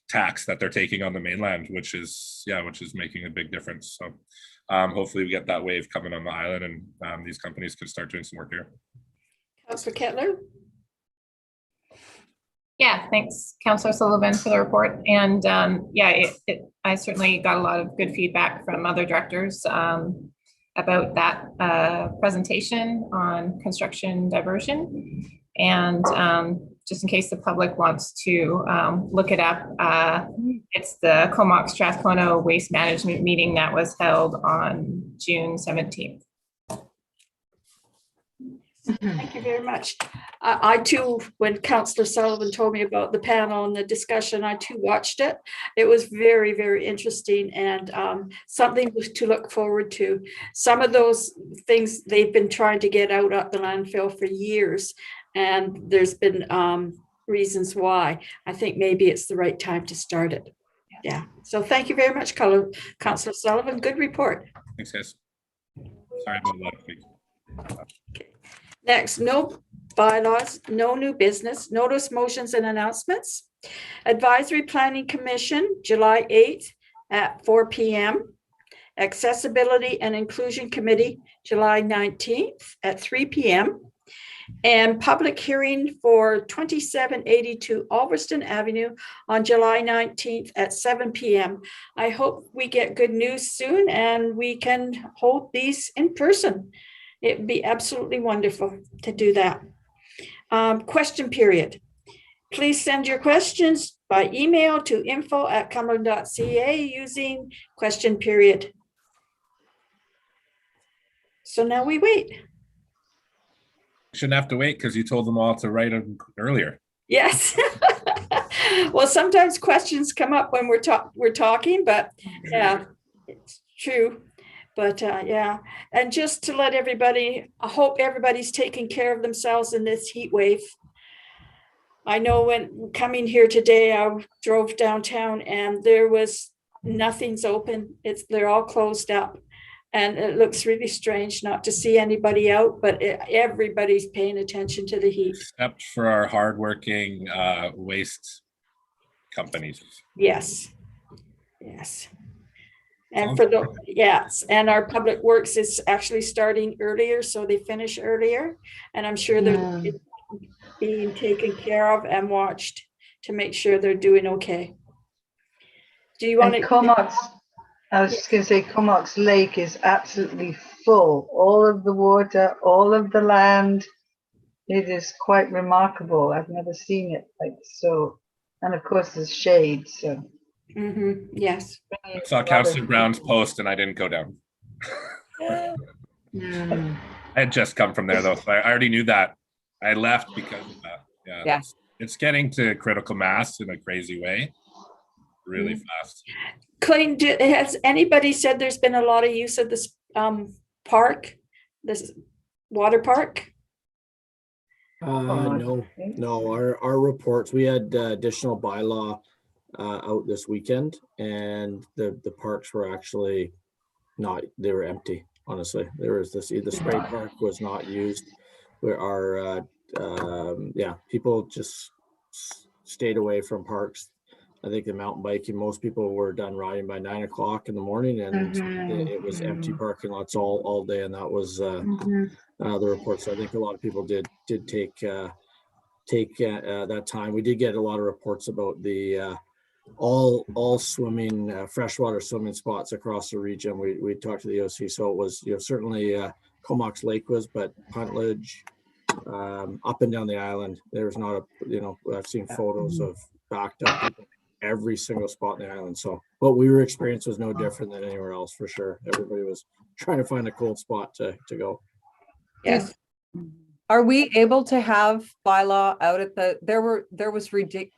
Speaker 4: tax that they're taking on the mainland, which is making a big difference. So hopefully we get that wave coming on the island, and these companies can start doing some work here.
Speaker 2: Councillor Kettler?
Speaker 6: Yeah, thanks, Councillor Sullivan, for the report. And I certainly got a lot of good feedback from other directors about that presentation on construction diversion. And just in case the public wants to look it up, it's the Comox Strathcona Waste Management meeting that was held on June 17th.
Speaker 2: Thank you very much. I too, when Councillor Sullivan told me about the panel and the discussion, I too watched it. It was very, very interesting, and something to look forward to. Some of those things they've been trying to get out at the landfill for years, and there's been reasons why. I think maybe it's the right time to start it. Yeah. So thank you very much, Councillor Sullivan. Good report.
Speaker 4: Thanks, guys. Sorry about that.
Speaker 2: Okay. Next, no bylaws, no new business, notice, motions, and announcements. Advisory Planning Commission, July 8th at 4 p.m. Accessibility and Inclusion Committee, July 19th at 3 p.m. And public hearing for 2782 Alverston Avenue on July 19th at 7 p.m. I hope we get good news soon and we can hold these in person. It'd be absolutely wonderful to do that. Question period. Please send your questions by email to info@cumberland.ca using question period. So now we wait.
Speaker 4: Shouldn't have to wait because you told them all to write them earlier.
Speaker 2: Yes. Well, sometimes questions come up when we're talking, but yeah, it's true. But yeah, and just to let everybody, I hope everybody's taking care of themselves in this heat wave. I know when coming here today, I drove downtown and there was, nothing's open. They're all closed up. And it looks really strange not to see anybody out, but everybody's paying attention to the heat.
Speaker 4: Except for our hardworking waste companies.
Speaker 2: Yes. Yes. And for the, yes, and our public works is actually starting earlier, so they finish earlier. And I'm sure they're being taken care of and watched to make sure they're doing okay. Do you want
Speaker 3: And
Speaker 2: to?
Speaker 3: Comox, I was just going to say, Comox Lake is absolutely full. All of the water, all of the land. It is quite remarkable. I've never seen it like so. And of course, there's shade. So.
Speaker 2: Yes.
Speaker 4: I saw Councillor Brown's post and I didn't go down. I had just come from there though, so I already knew that. I left because of that. Yeah. It's getting to critical mass in a crazy way, really fast.
Speaker 2: Clayton, has anybody said there's been a lot of use of this park, this water park?
Speaker 8: No. Our reports, we had additional bylaw out this weekend, and the parks were actually not, they were empty, honestly. There was the spray park was not used. Where our people just stayed away from parks. I think the mountain biking, most people were done riding by 9 o'clock in the morning, and it was empty parking lots all day, and that was the report. So I think a lot of people did take that time. We did get a lot of reports about the all swimming, freshwater swimming spots across the region. We talked to the OC, so it was certainly Comox Lake was, but Puntledge, up and down the island, there's not I've seen photos of backed up people every single spot in the island. So what we were experiencing was no different than anywhere else, for sure. Everybody was trying to find a cool spot to go.
Speaker 2: Yes.
Speaker 1: Are we able to have bylaw out at there was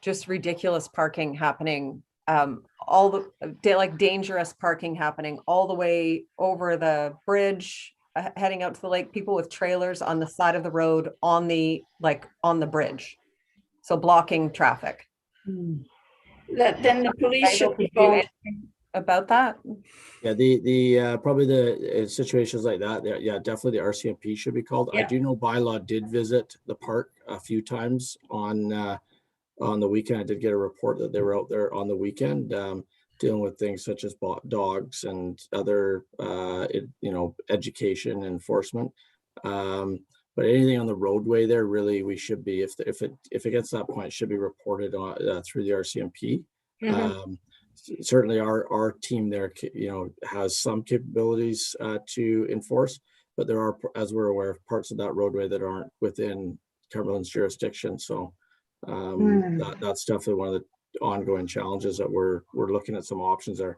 Speaker 1: just ridiculous parking happening, all the like dangerous parking happening all the way over the bridge, heading out to the lake, people with trailers on the side of the road on the bridge, so blocking traffic.
Speaker 2: Then the police should be called
Speaker 1: about that.
Speaker 8: Yeah, the probably the situations like that, definitely the RCMP should be called. I do know bylaw did visit the park a few times on the weekend. I did get a report that they were out there on the weekend dealing with things such as dogs and other education enforcement. But anything on the roadway there, really, we should be, if it gets to that point, it should be reported on through the RCMP. Certainly our team there, has some capabilities to enforce, but there are, as we're aware, parts of that roadway that aren't within Cumberland's jurisdiction. So that's definitely one of the ongoing challenges that we're looking at some options there.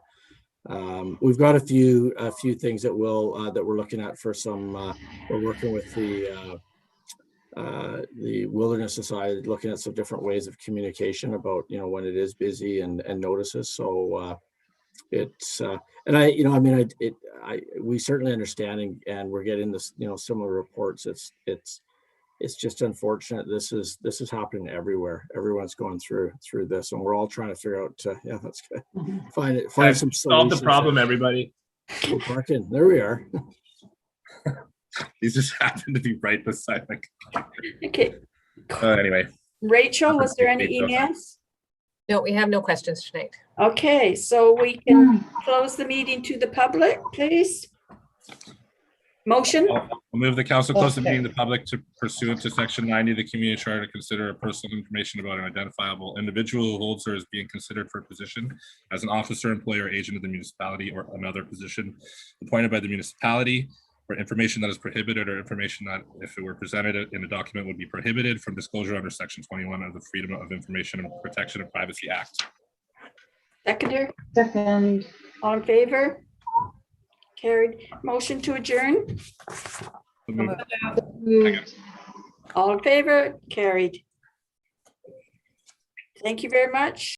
Speaker 8: We've got a few things that we're looking at for some. We're working with the Wilderness Society, looking at some different ways of communication about when it is busy and notices. So it's and we certainly understand, and we're getting this similar reports. It's just unfortunate. This is happening everywhere. Everyone's going through this, and we're all trying to figure out. That's good. Find some solutions.
Speaker 4: Solve the problem, everybody.
Speaker 8: We're parking. There we are.
Speaker 4: These just happen to be right beside me.
Speaker 2: Okay.
Speaker 4: Anyway.
Speaker 2: Rachel, was there any emails?
Speaker 11: No, we have no questions tonight.
Speaker 2: Okay, so we can close the meeting to the public, please. Motion?
Speaker 4: I'll move the council close the meeting to the public to pursuant to section 90 of the community charter to consider personal information about an identifiable individual who holds or is being considered for a position as an officer, employee, or agent of the municipality or another position appointed by the municipality, or information that is prohibited, or information that, if it were presented in a document, would be prohibited from disclosure under section 21 of the Freedom of Information and Protection of Privacy Act.
Speaker 2: Seconder?
Speaker 3: Second.
Speaker 2: All in favor? Carried. Motion to adjourn? All in favor? Carried. Thank you very much.